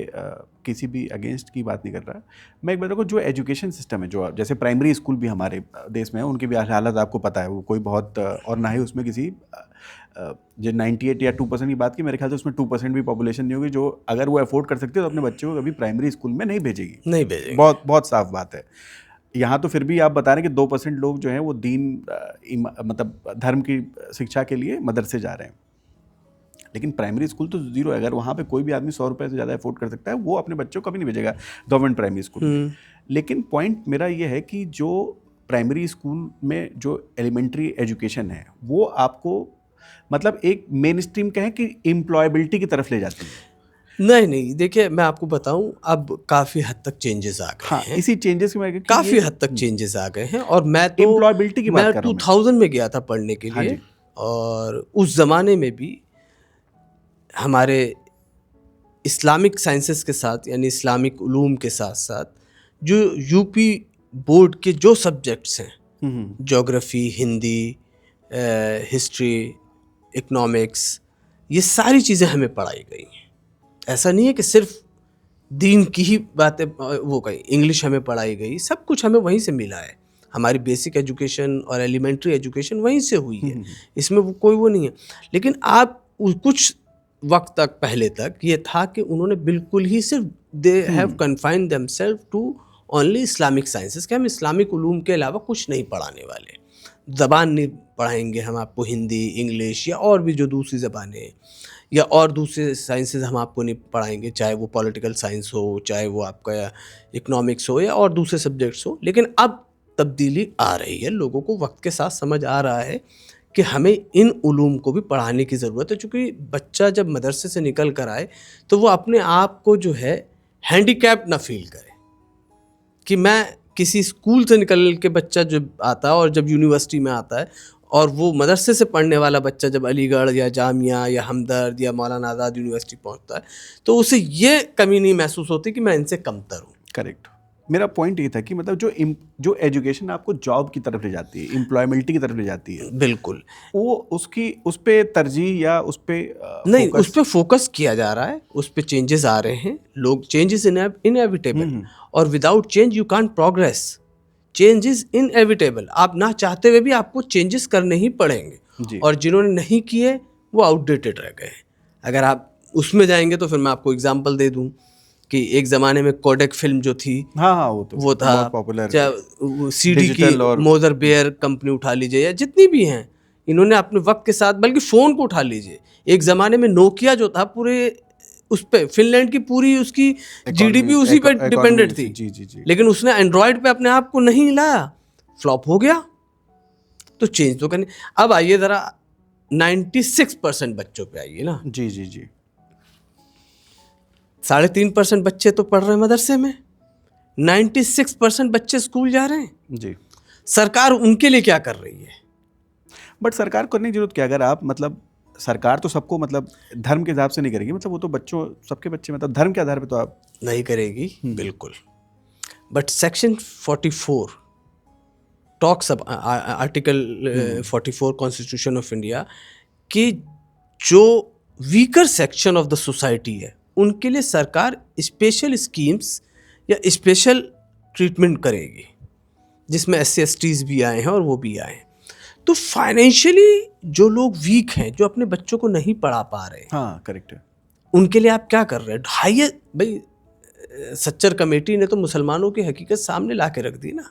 Speaker 2: किसी भी अगेंस्ट की बात नहीं कर रहा। मैं एक बात को, जो एजुकेशन सिस्टम है, जो जैसे प्राइमरी स्कूल भी हमारे देश में है, उनकी भी हालत आपको पता है, वो कोई बहुत और ना ही उसमें किसी जो 98 या 2% की बात की, मेरे ख्याल से उसमें 2% भी पॉपुलेशन नहीं होगी जो अगर वो अफोर्ड कर सकती है तो अपने बच्चों को कभी प्राइमरी स्कूल में नहीं भेजेगी,
Speaker 1: नहीं भेजेंगे।
Speaker 2: बहुत बहुत साफ बात है। यहाँ तो फिर भी आप बता रहे हैं कि 2% लोग जो हैं वो दीन मतलब धर्म की शिक्षा के लिए मदरसे जा रहे हैं, लेकिन प्राइमरी स्कूल तो जीरो है। अगर वहाँ पे कोई भी आदमी 100 रुपये से ज़्यादा अफोर्ड कर सकता है, वो अपने बच्चों को कभी नहीं भेजेगा गवर्नमेंट प्राइमरी स्कूल में। लेकिन पॉइंट मेरा ये है कि जो प्राइमरी स्कूल में जो एलिमेंट्री एजुकेशन है वो आपको मतलब एक मेन स्ट्रीम कहें कि एम्प्लॉयबिलिटी की तरफ ले जाती है।
Speaker 1: नहीं, देखिए मैं आपको बताऊं, अब काफ़ी हद तक चेंजेस आ गए
Speaker 2: हाँ,
Speaker 1: हैं।
Speaker 2: इसी चेंजेस की मैं
Speaker 1: काफ़ी हद तक चेंजेस आ गए हैं। और मैं तो
Speaker 2: एम्प्लॉयबिलिटी की बात
Speaker 1: मैं
Speaker 2: कर रहा हूँ
Speaker 1: 2000 में गया था पढ़ने के
Speaker 2: हाँ
Speaker 1: लिए,
Speaker 2: जी।
Speaker 1: और उस ज़माने में भी हमारे इस्लामिक साइंसेस के साथ, यानी इस्लामिक उलूम के साथ साथ, जो यूपी बोर्ड के जो सब्जेक्ट्स हैं, ज्योग्राफी, हिंदी, हिस्ट्री, इकोनॉमिक्स, ये सारी चीज़ें हमें पढ़ाई गई हैं। ऐसा नहीं है कि सिर्फ दीन की ही बातें वो गई, इंग्लिश हमें पढ़ाई गई, सब कुछ हमें वहीं से मिला है। हमारी बेसिक एजुकेशन और एलिमेंट्री एजुकेशन वहीं से हुई है, इसमें कोई वो नहीं है। लेकिन आप कुछ वक्त तक पहले तक ये था कि उन्होंने बिल्कुल ही सिर्फ they have confined themselves to only Islamic sciences, कि हम इस्लामिक उलूम के अलावा कुछ नहीं पढ़ाने वाले, ज़बान नहीं पढ़ाएंगे हम आपको, हिंदी, इंग्लिश या और भी जो दूसरी ज़बानें हैं या और दूसरे साइंसेज हम आपको नहीं पढ़ाएंगे, चाहे वो पॉलिटिकल साइंस हो, चाहे वो आपका इकोनॉमिक्स हो या और दूसरे सब्जेक्ट्स हो। लेकिन अब तब्दीली आ रही है, लोगों को वक्त के साथ समझ आ रहा है कि हमें इन उलूम को भी पढ़ाने की ज़रूरत है, क्योंकि बच्चा जब मदरसे से निकल कर आए तो वो अपने आप को जो है हैंडीकैप्ड ना फील करे कि मैं किसी स्कूल से निकल के बच्चा जब आता है और जब यूनिवर्सिटी में आता है, और वो मदरसे से पढ़ने वाला बच्चा जब अलीगढ़ या जामिया या हमदर्द या मौलाना आज़ाद यूनिवर्सिटी पहुंचता है तो उसे ये कमी नहीं महसूस होती कि मैं इनसे कमतर हूँ।
Speaker 2: करेक्ट। मेरा पॉइंट ये था कि मतलब जो एजुकेशन आपको जॉब की तरफ ले जाती है, एम्प्लॉयबिलिटी की तरफ ले जाती है,
Speaker 1: बिल्कुल
Speaker 2: वो उस पे तरजीह या उस पे
Speaker 1: नहीं, उस पर फोकस किया जा रहा है, उस पर चेंजेस आ रहे हैं, लोग चेंजेस इनएविटेबल, और without change you can't progress. Change is inevitable, आप ना चाहते हुए भी आपको चेंजेस करने ही पड़ेंगे, और जिन्होंने नहीं किए वो आउटडेटेड रह गए। अगर आप उसमें जाएंगे तो फिर मैं आपको एग्जांपल दे दूं कि एक ज़माने में कोडेक फिल्म जो थी, वो था
Speaker 2: पॉपुलर,
Speaker 1: सीडी की मोजर बेयर कंपनी उठा लीजिए या जितनी भी हैं, इन्होंने अपने वक्त के साथ, बल्कि फ़ोन को उठा लीजिए, एक ज़माने में नोकिया जो था पूरे उस पे फिनलैंड की पूरी उसकी जीडीपी उसी पे डिपेंडेंट थी, जी। लेकिन उसने एंड्रॉयड पे अपने आप को नहीं लाया, फ्लॉप हो गया। तो चेंज तो करनी। अब आइए ज़रा 96% बच्चों पे आइए ना।
Speaker 2: जी
Speaker 1: 3.5% बच्चे तो पढ़ रहे हैं मदरसे में, 96% बच्चे स्कूल जा रहे हैं
Speaker 2: जी।
Speaker 1: सरकार उनके लिए क्या कर रही है?
Speaker 2: बट सरकार करने की जरूरत क्या? अगर आप मतलब सरकार तो सबको मतलब धर्म के हिसाब से नहीं करेगी, मतलब वो तो बच्चों सबके बच्चे मतलब धर्म के आधार पे तो आप
Speaker 1: नहीं करेगी, बिल्कुल। बट सेक्शन 44 टॉक्स अब आर्टिकल 44 कॉन्स्टिट्यूशन ऑफ इंडिया कि जो weaker section of the society है उनके लिए सरकार स्पेशल स्कीम्स या स्पेशल ट्रीटमेंट करेगी, जिसमें SC/STs भी आए हैं और वो भी आए हैं। तो फाइनेंशियली जो लोग वीक हैं, जो अपने बच्चों को नहीं पढ़ा पा रहे हैं,
Speaker 2: हाँ करेक्ट है,
Speaker 1: उनके लिए आप क्या कर रहे हैं? भाई सच्चर कमेटी ने तो मुसलमानों की हकीकत सामने ला के रख दी ना।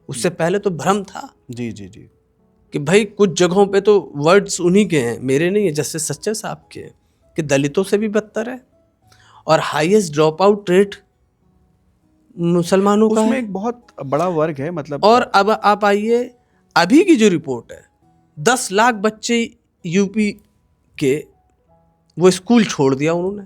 Speaker 1: उससे पहले तो भ्रम था
Speaker 2: जी
Speaker 1: कि भाई कुछ जगहों पे तो वर्ड्स उन्हीं के हैं, मेरे नहीं है, जस्टिस सच्चर साहब के, कि दलितों से भी बदतर है और हाईएस्ट ड्रॉप आउट रेट मुसलमानों का है।
Speaker 2: उसमें एक बहुत बड़ा वर्ग है मतलब।
Speaker 1: और अब आप आइए, अभी की जो रिपोर्ट है, 10 लाख बच्चे यूपी के वो स्कूल छोड़ दिया उन्होंने।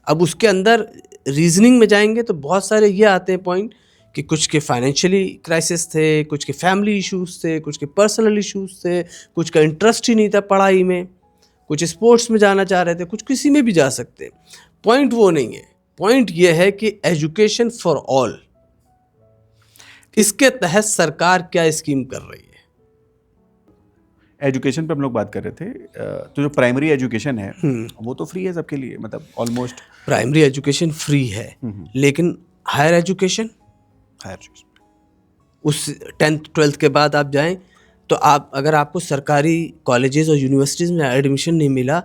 Speaker 1: अब उसके अंदर रीजनिंग में जाएंगे तो बहुत सारे ये आते हैं पॉइंट कि कुछ के फाइनेंशियली क्राइसिस थे, कुछ के फैमिली इश्यूज थे, कुछ के पर्सनल इश्यूज थे, कुछ का इंटरेस्ट ही नहीं था पढ़ाई में, कुछ स्पोर्ट्स में जाना चाह रहे थे, कुछ किसी में भी जा सकते। पॉइंट वो नहीं है, पॉइंट ये है कि एजुकेशन फॉर ऑल, इसके तहत सरकार क्या स्कीम कर रही है?
Speaker 2: एजुकेशन पे हम लोग बात कर रहे थे, तो जो प्राइमरी एजुकेशन है वो तो फ्री है सबके लिए, मतलब ऑलमोस्ट।
Speaker 1: प्राइमरी एजुकेशन फ्री है, लेकिन हायर एजुकेशन,
Speaker 2: हायर एजुकेशन
Speaker 1: उस 10th 12th के बाद आप जाएं तो आप, अगर आपको सरकारी कॉलेजेस और यूनिवर्सिटीज़ में एडमिशन नहीं मिला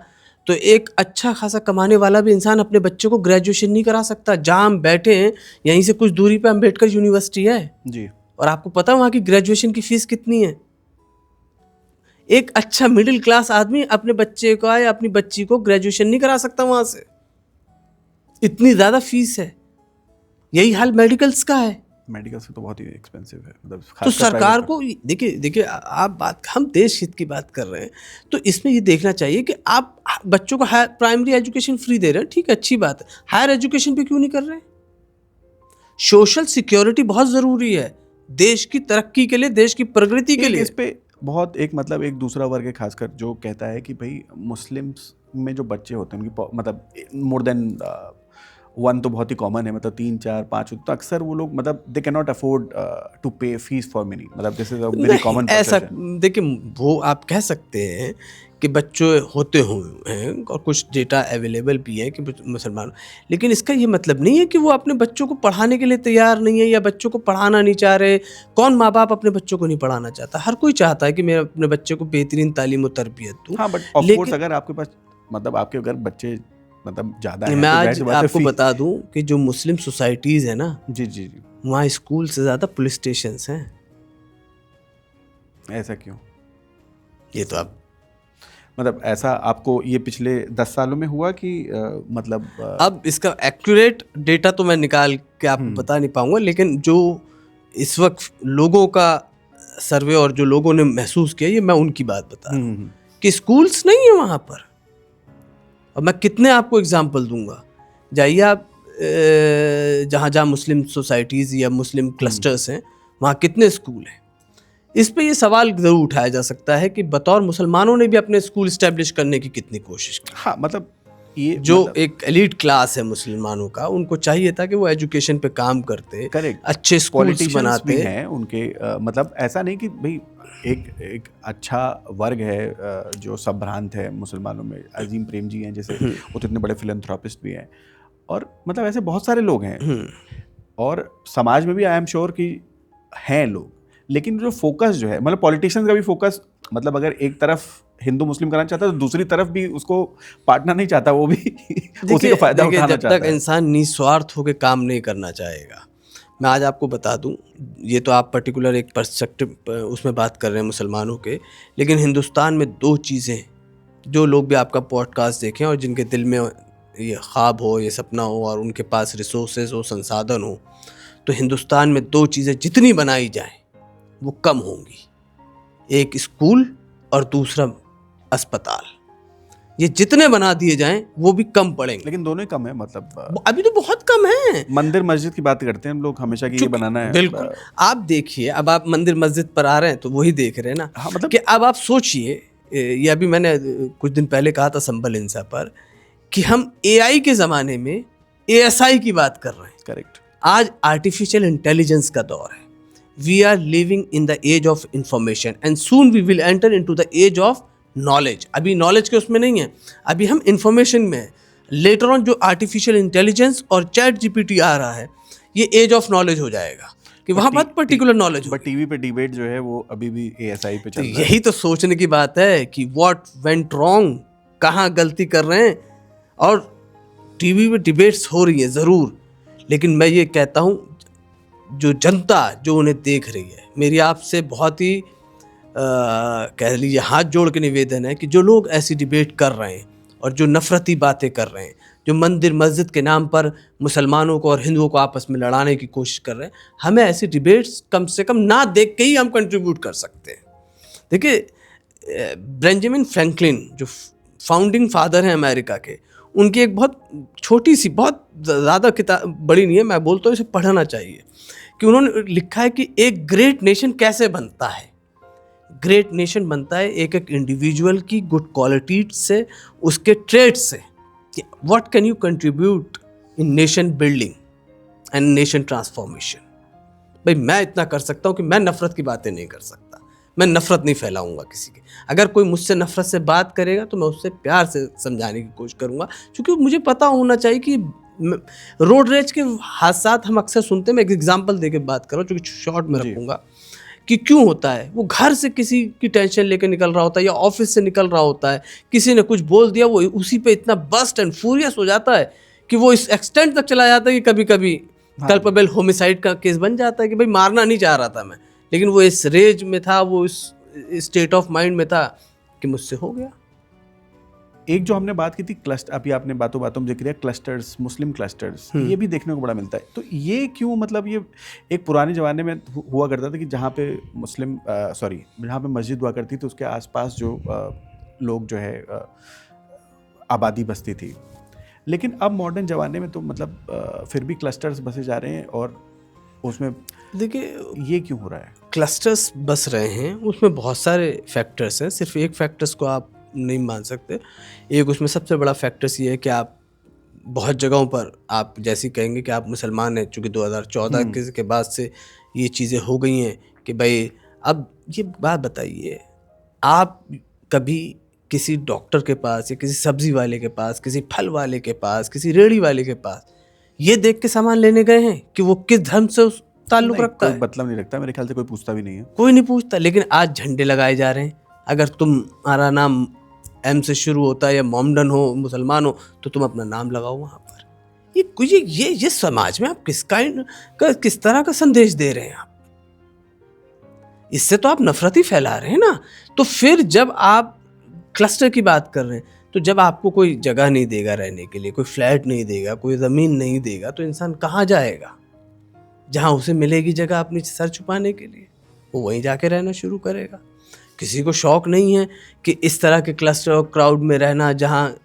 Speaker 1: तो एक अच्छा खासा कमाने वाला भी इंसान अपने बच्चे को ग्रेजुएशन नहीं करा सकता। जहाँ हम बैठे हैं यहीं से कुछ दूरी पे अम्बेडकर यूनिवर्सिटी है
Speaker 2: जी,
Speaker 1: और आपको पता है वहाँ की ग्रेजुएशन की फीस कितनी है। एक अच्छा मिडिल क्लास आदमी अपने बच्चे को या अपनी बच्ची को ग्रेजुएशन नहीं करा सकता वहाँ से, इतनी ज़्यादा फीस है। यही हाल मेडिकल्स का है।
Speaker 2: मेडिकल से तो बहुत ही एक्सपेंसिव है, मतलब
Speaker 1: तो
Speaker 2: खासकर
Speaker 1: सरकार
Speaker 2: private
Speaker 1: को देखिए आप बात, हम देश हित की बात कर रहे हैं तो इसमें ये देखना चाहिए कि आप बच्चों को प्राइमरी एजुकेशन फ्री दे रहे हैं, ठीक है, अच्छी बात है, हायर एजुकेशन पे क्यों नहीं कर रहे हैं? सोशल सिक्योरिटी बहुत ज़रूरी है देश की तरक्की के लिए, देश की प्रगति के लिए।
Speaker 2: इस पे बहुत एक मतलब एक दूसरा वर्ग है खासकर जो कहता है कि भाई मुस्लिम्स में जो बच्चे होते हैं उनकी मतलब मोर देन 1 तो बहुत ही कॉमन है, मतलब 3 4 5, तो अक्सर वो लोग मतलब they can not afford to pay fees for money, मतलब this is a very common
Speaker 1: ऐसा देखिए, वो आप कह सकते हैं कि बच्चे होते हुए हैं और कुछ डेटा अवेलेबल भी है कि मुसलमान, लेकिन इसका ये मतलब नहीं है कि वो अपने बच्चों को पढ़ाने के लिए तैयार नहीं है या बच्चों को पढ़ाना नहीं चाह रहे। कौन माँ बाप अपने बच्चों को नहीं पढ़ाना चाहता? हर कोई चाहता है कि मैं अपने बच्चे को बेहतरीन तालीम और तरबियत दूँ।
Speaker 2: हाँ, बट ऑफ कोर्स अगर आपके पास मतलब आपके अगर बच्चे मतलब ज़्यादा है
Speaker 1: मैं
Speaker 2: तो
Speaker 1: आज
Speaker 2: जाहिर सी बात है
Speaker 1: आपको बता दूं कि जो मुस्लिम सोसाइटीज़ है ना,
Speaker 2: जी जी जी,
Speaker 1: वहाँ स्कूल से ज़्यादा पुलिस स्टेशंस हैं।
Speaker 2: ऐसा क्यों?
Speaker 1: ये तो आप
Speaker 2: मतलब ऐसा आपको ये पिछले 10 सालों में हुआ कि मतलब
Speaker 1: अब इसका एक्यूरेट डेटा तो मैं निकाल के आपको बता नहीं पाऊंगा, लेकिन जो इस वक्त लोगों का सर्वे और जो लोगों ने महसूस किया, ये मैं उनकी बात बता रहा हूँ कि स्कूल्स नहीं है वहाँ पर। और मैं कितने आपको एग्जाम्पल दूंगा, जाइए आप जहाँ जहाँ मुस्लिम सोसाइटीज़ या मुस्लिम क्लस्टर्स हैं वहाँ कितने स्कूल हैं। इस पे ये सवाल ज़रूर उठाया जा सकता है कि बतौर मुसलमानों ने भी अपने स्कूल इस्टेब्लिश करने की कितनी कोशिश की।
Speaker 2: हाँ, मतलब ये
Speaker 1: जो
Speaker 2: मतलब,
Speaker 1: एक एलीट क्लास है मुसलमानों का, उनको चाहिए था कि वो एजुकेशन पे काम करते,
Speaker 2: करेक्ट,
Speaker 1: अच्छे स्कूल्स
Speaker 2: पॉलिटिशियंस
Speaker 1: बनाते
Speaker 2: भी हैं उनके मतलब ऐसा नहीं कि भाई एक अच्छा वर्ग है जो संभ्रांत है मुसलमानों में। अजीम प्रेम जी हैं जैसे, वो तो इतने बड़े फिलैंथ्रोपिस्ट भी हैं, और मतलब ऐसे बहुत सारे लोग हैं और समाज में भी आई एम श्योर कि हैं लोग, लेकिन जो फोकस जो है मतलब पॉलिटिशियंस का भी फोकस, मतलब अगर एक तरफ हिंदू मुस्लिम करना चाहता है तो दूसरी तरफ भी उसको पार्टनर नहीं चाहता, वो भी उसी का फायदा उठाना
Speaker 1: जब
Speaker 2: चाहता
Speaker 1: तक
Speaker 2: है।
Speaker 1: इंसान निस्वार्थ होकर काम नहीं करना चाहेगा। मैं आज आपको बता दूं, ये तो आप पर्टिकुलर एक पर्सपेक्टिव उसमें बात कर रहे हैं मुसलमानों के, लेकिन हिंदुस्तान में 2 चीज़ें, जो लोग भी आपका पॉडकास्ट देखें और जिनके दिल में ये ख्वाब हो, ये सपना हो और उनके पास रिसोर्सेज हो, संसाधन हो, तो हिंदुस्तान में 2 चीज़ें जितनी बनाई जाएं वो कम होंगी। एक स्कूल और दूसरा अस्पताल। ये जितने बना दिए जाएं वो भी कम पड़ेंगे,
Speaker 2: लेकिन दोनों ही कम है, मतलब
Speaker 1: अभी तो बहुत कम है।
Speaker 2: मंदिर मस्जिद की बात करते हैं हम लोग हमेशा कि ये बनाना है।
Speaker 1: बिल्कुल, आप देखिए, अब आप मंदिर मस्जिद पर आ रहे हैं तो वही देख रहे हैं ना।
Speaker 2: हाँ, मतलब
Speaker 1: कि अब आप सोचिए, ये अभी मैंने कुछ दिन पहले कहा था संबल इंसा पर कि हम एआई के ज़माने में एएसआई की बात कर रहे हैं।
Speaker 2: करेक्ट,
Speaker 1: आज आर्टिफिशियल इंटेलिजेंस का दौर है। We are living in the age of information and soon we will enter into the age of knowledge. अभी नॉलेज के उसमें नहीं है, अभी हम इंफॉर्मेशन में हैं। लेटर ऑन जो आर्टिफिशियल इंटेलिजेंस और चैट जीपीटी आ रहा है, ये एज ऑफ नॉलेज हो जाएगा कि वहाँ बहुत पर्टिकुलर नॉलेज हो।
Speaker 2: बट टीवी पे डिबेट जो है वो अभी भी एएसआई पे चल
Speaker 1: तो
Speaker 2: रहा है।
Speaker 1: यही तो सोचने की बात है कि व्हाट वेंट रॉन्ग, कहाँ गलती कर रहे हैं। और टीवी पे डिबेट्स हो रही है ज़रूर, लेकिन मैं ये कहता हूँ जो जनता जो उन्हें देख रही है, मेरी आपसे बहुत ही कह लीजिए हाथ जोड़ के निवेदन है कि जो लोग ऐसी डिबेट कर रहे हैं और जो नफरती बातें कर रहे हैं, जो मंदिर मस्जिद के नाम पर मुसलमानों को और हिंदुओं को आपस में लड़ाने की कोशिश कर रहे हैं, हमें ऐसी डिबेट्स कम से कम ना देख के ही हम कंट्रीब्यूट कर सकते हैं। देखिए, बेंजामिन फ्रैंकलिन जो फाउंडिंग फादर हैं अमेरिका के, उनकी एक बहुत छोटी सी, बहुत ज़्यादा किताब बड़ी नहीं है, मैं बोलता हूँ इसे पढ़ना चाहिए, कि उन्होंने लिखा है कि एक ग्रेट नेशन कैसे बनता है। ग्रेट नेशन बनता है एक एक इंडिविजुअल की गुड क्वालिटीज से, उसके ट्रेड्स से। What can you contribute in nation building and nation transformation. भाई मैं इतना कर सकता हूँ कि मैं नफरत की बातें नहीं कर सकता, मैं नफ़रत नहीं फैलाऊंगा किसी की। अगर कोई मुझसे नफ़रत से बात करेगा तो मैं उससे प्यार से समझाने की कोशिश करूंगा, क्योंकि मुझे पता होना चाहिए कि रोड रेज के हादसात हम अक्सर सुनते हैं। मैं एक एग्जांपल देके बात कर रहा हूँ, चूँकि शॉर्ट में
Speaker 2: जी।
Speaker 1: रखूंगा, कि क्यों होता है। वो घर से किसी की टेंशन लेकर निकल रहा होता है या ऑफिस से निकल रहा होता है, किसी ने कुछ बोल दिया, वो उसी पे इतना बस्ट एंड फ्यूरियस हो जाता है कि वो इस एक्सटेंट तक चला जाता है कि कभी कभी कल्पेबल होमिसाइड का केस बन जाता है कि भाई मारना नहीं चाह रहा था मैं, लेकिन वो इस रेज में था, वो इस स्टेट ऑफ माइंड में था कि मुझसे हो गया।
Speaker 2: एक जो हमने बात की थी क्लस्टर, अभी आपने बातों बातों में जिक्र किया क्लस्टर्स, मुस्लिम क्लस्टर्स, ये भी देखने को बड़ा मिलता है। तो ये क्यों, मतलब ये एक पुराने ज़माने में हुआ करता था कि जहाँ पे मुस्लिम जहाँ पे मस्जिद हुआ करती थी उसके आसपास जो लोग जो है आबादी बसती थी। लेकिन अब मॉडर्न ज़माने में तो मतलब फिर भी क्लस्टर्स बसे जा रहे हैं, और उसमें
Speaker 1: देखिए
Speaker 2: ये क्यों हो रहा है?
Speaker 1: क्लस्टर्स बस रहे हैं, उसमें बहुत सारे फैक्टर्स हैं, सिर्फ एक फैक्टर्स को आप नहीं मान सकते। एक उसमें सबसे बड़ा फैक्टर्स ये है कि आप बहुत जगहों पर आप जैसे कहेंगे कि आप मुसलमान हैं, चूँकि 2014 के बाद से ये चीज़ें हो गई हैं कि भाई, अब ये बात बताइए, आप कभी किसी डॉक्टर के पास या किसी सब्जी वाले के पास, किसी फल वाले के पास, किसी रेहड़ी वाले के पास ये देख के सामान लेने गए हैं कि वो किस धर्म से ताल्लुक़ रखता है?
Speaker 2: कोई मतलब नहीं रखता, मेरे ख्याल से कोई पूछता भी नहीं है।
Speaker 1: कोई नहीं पूछता। लेकिन आज झंडे लगाए जा रहे हैं। अगर तुम्हारा नाम एम से शुरू होता है या मोमडन हो, मुसलमान हो, तो तुम अपना नाम लगाओ वहाँ पर। ये समाज में आप किस तरह का संदेश दे रहे हैं आप? इससे तो आप नफरत ही फैला रहे हैं ना। तो फिर जब आप क्लस्टर की बात कर रहे हैं, तो जब आपको कोई जगह नहीं देगा रहने के लिए, कोई फ्लैट नहीं देगा, कोई ज़मीन नहीं देगा, तो इंसान कहाँ जाएगा? जहाँ उसे मिलेगी जगह अपनी सर छुपाने के लिए, वो वहीं जाके रहना शुरू करेगा। किसी को शौक नहीं है कि इस तरह के क्लस्टर और क्राउड में रहना जहाँ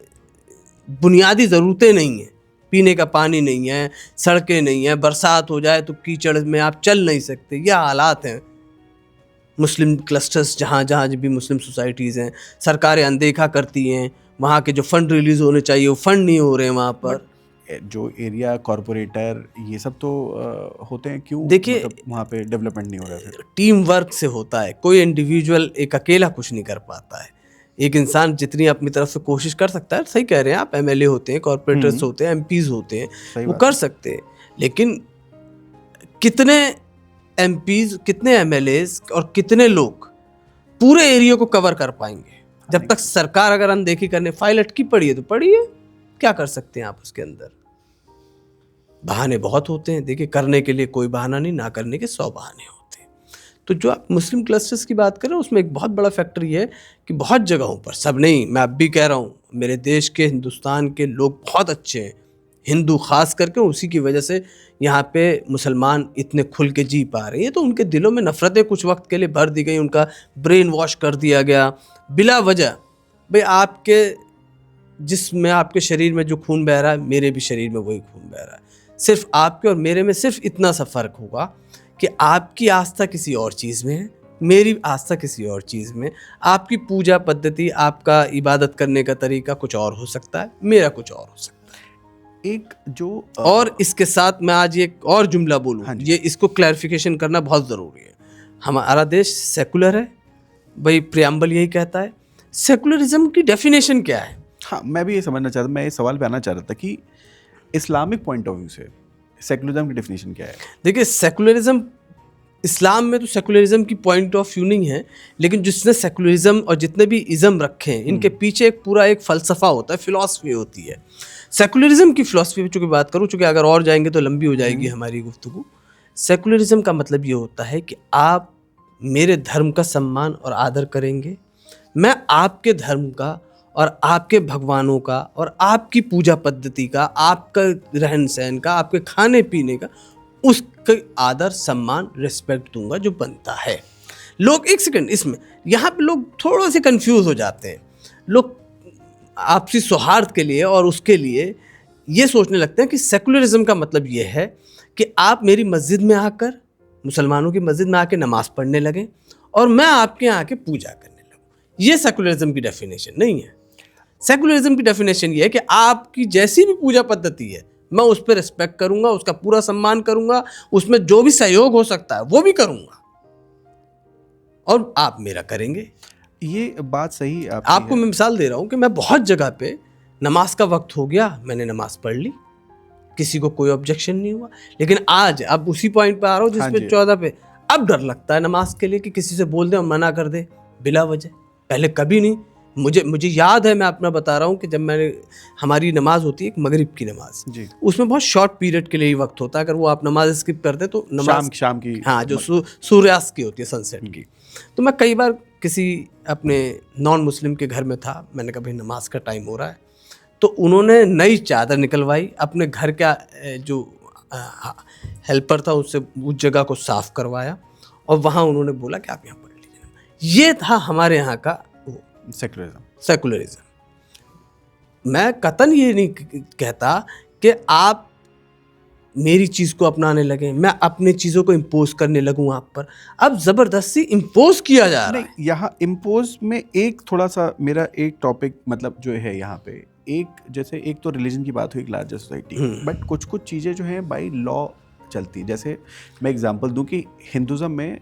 Speaker 1: बुनियादी ज़रूरतें नहीं हैं, पीने का पानी नहीं है, सड़कें नहीं हैं, बरसात हो जाए तो कीचड़ में आप चल नहीं सकते। यह हालात हैं मुस्लिम क्लस्टर्स, जहाँ जहाँ भी मुस्लिम सोसाइटीज़ हैं, सरकारें अनदेखा करती हैं। वहाँ के जो फ़ंड रिलीज़ होने चाहिए वो फ़ंड नहीं हो रहे हैं वहाँ पर।
Speaker 2: जो एरिया कॉरपोरेटर ये सब तो होते हैं, क्यों
Speaker 1: देखिए,
Speaker 2: मतलब वहाँ पे डेवलपमेंट नहीं हो रहा है?
Speaker 1: टीम वर्क से होता है। कोई इंडिविजुअल एक अकेला कुछ नहीं कर पाता है। एक इंसान जितनी अपनी तरफ से कोशिश कर सकता है, सही कह रहे हैं आप, एमएलए होते हैं, कॉर्पोरेटर्स होते हैं, एमपीज होते हैं, वो कर सकते हैं। लेकिन कितने एमपीज, कितने एमएलएज और कितने लोग पूरे एरिया को कवर कर पाएंगे? जब तक सरकार अगर अनदेखी करने, फाइल अटकी पड़ी है तो पड़ी है, क्या कर सकते हैं आप उसके अंदर? बहाने बहुत होते हैं। देखिए, करने के लिए कोई बहाना नहीं, ना करने के 100 बहाने होते हैं। तो जो आप मुस्लिम क्लस्टर्स की बात कर रहे हैं, उसमें एक बहुत बड़ा फैक्टर ये है कि बहुत जगहों पर, सब नहीं, मैं अब भी कह रहा हूँ, मेरे देश के, हिंदुस्तान के लोग बहुत अच्छे हैं, हिंदू खास करके, उसी की वजह से यहाँ पे मुसलमान इतने खुल के जी पा रहे हैं। तो उनके दिलों में नफ़रतें कुछ वक्त के लिए भर दी गई, उनका ब्रेन वॉश कर दिया गया बिला वजह। भाई, आपके जिसमें, आपके शरीर में जो खून बह रहा है, मेरे भी शरीर में वही खून बह रहा है। सिर्फ आपके और मेरे में सिर्फ इतना सा फ़र्क होगा कि आपकी आस्था किसी और चीज़ में है, मेरी आस्था किसी और चीज़ में। आपकी पूजा पद्धति, आपका इबादत करने का तरीका कुछ और हो सकता है, मेरा कुछ और हो सकता है।
Speaker 2: एक जो
Speaker 1: और इसके साथ मैं आज एक और जुमला बोलूँ,
Speaker 2: हाँ,
Speaker 1: ये इसको क्लैरिफिकेशन करना बहुत ज़रूरी है। हमारा देश सेकुलर है, भाई प्रियम्बल यही कहता है। सेकुलरिज्म की डेफिनेशन क्या है?
Speaker 2: हाँ, मैं भी ये समझना चाहता, मैं ये सवाल पे आना चाह रहा था कि इस्लामिक पॉइंट ऑफ व्यू से सेकुलरिज्म की डेफिनेशन क्या है?
Speaker 1: देखिए, सेकुलरिज्म, इस्लाम में तो सेकुलरिज्म की पॉइंट ऑफ व्यू नहीं है, लेकिन जिसने सेकुलरिज्म और जितने भी इज़म रखे हैं, इनके पीछे एक पूरा एक फ़लसफ़ा होता है, फ़िलॉसफी होती है। सेकुलरिज्म की फ़िलॉसफी पे चूँकि बात करूँ, चूँकि अगर और जाएंगे तो लंबी हो जाएगी हमारी गुफ्तगू। सेकुलरिज्म का मतलब ये होता है कि आप मेरे धर्म का सम्मान और आदर करेंगे, मैं आपके धर्म का और आपके भगवानों का और आपकी पूजा पद्धति का, आपका रहन सहन का, आपके खाने पीने का, उसका आदर, सम्मान, रिस्पेक्ट दूंगा जो बनता है। लोग, एक सेकंड, इसमें यहाँ पे लोग थोड़े से कंफ्यूज हो जाते हैं। लोग आपसी सौहार्द के लिए और उसके लिए ये सोचने लगते हैं कि सेकुलरिज्म का मतलब ये है कि आप मेरी मस्जिद में आकर, मुसलमानों की मस्जिद में आके नमाज़ पढ़ने लगें और मैं आपके यहाँ आके पूजा करने लगूँ। ये सेकुलरिज्म की डेफिनेशन नहीं है। सेकुलरिज्म की डेफिनेशन ये है कि आपकी जैसी भी पूजा पद्धति है, मैं उस पर रिस्पेक्ट करूंगा, उसका पूरा सम्मान करूंगा, उसमें जो भी सहयोग हो सकता है वो भी करूंगा, और आप मेरा करेंगे।
Speaker 2: ये बात सही
Speaker 1: आपको मैं मिसाल दे रहा हूँ कि मैं बहुत जगह पे नमाज का वक्त हो गया, मैंने नमाज पढ़ ली, किसी को कोई ऑब्जेक्शन नहीं हुआ। लेकिन आज अब उसी पॉइंट पे आ रहा हूँ जिस
Speaker 2: हाँ
Speaker 1: पे
Speaker 2: जी।
Speaker 1: 14 पे, अब डर लगता है नमाज के लिए कि किसी से बोल दे और मना कर दे बिला वजह। पहले कभी नहीं। मुझे याद है, मैं अपना बता रहा हूँ कि जब मैंने, हमारी नमाज होती है एक मगरिब की नमाज
Speaker 2: जी।
Speaker 1: उसमें बहुत शॉर्ट पीरियड के लिए ही वक्त होता है। अगर वो आप नमाज स्किप कर दे तो नमाज
Speaker 2: शाम की
Speaker 1: हाँ, जो सूर्यास्त की होती है, सनसेट की। तो मैं कई बार किसी अपने नॉन मुस्लिम के घर में था, मैंने कहा भाई नमाज का टाइम हो रहा है, तो उन्होंने नई चादर निकलवाई, अपने घर का जो हेल्पर था उससे उस जगह को साफ करवाया और वहाँ उन्होंने बोला कि आप यहाँ पढ़ लीजिए। ये था हमारे यहाँ का सेकुलरिज्म। मैं कतन ये नहीं कहता कि आप मेरी चीज़ को अपनाने लगे, मैं अपनी चीज़ों को इम्पोज करने लगूँ आप पर। अब ज़बरदस्ती इम्पोज किया जा रहा है।
Speaker 2: नहीं, यहाँ इम्पोज में एक थोड़ा सा मेरा एक टॉपिक मतलब जो है यहाँ पे, एक जैसे एक तो रिलीजन की बात हुई, एक लार्जर सोसाइटी, बट कुछ कुछ चीज़ें जो हैं बाई लॉ चलती। जैसे मैं एग्जांपल दूं कि हिंदुज़म में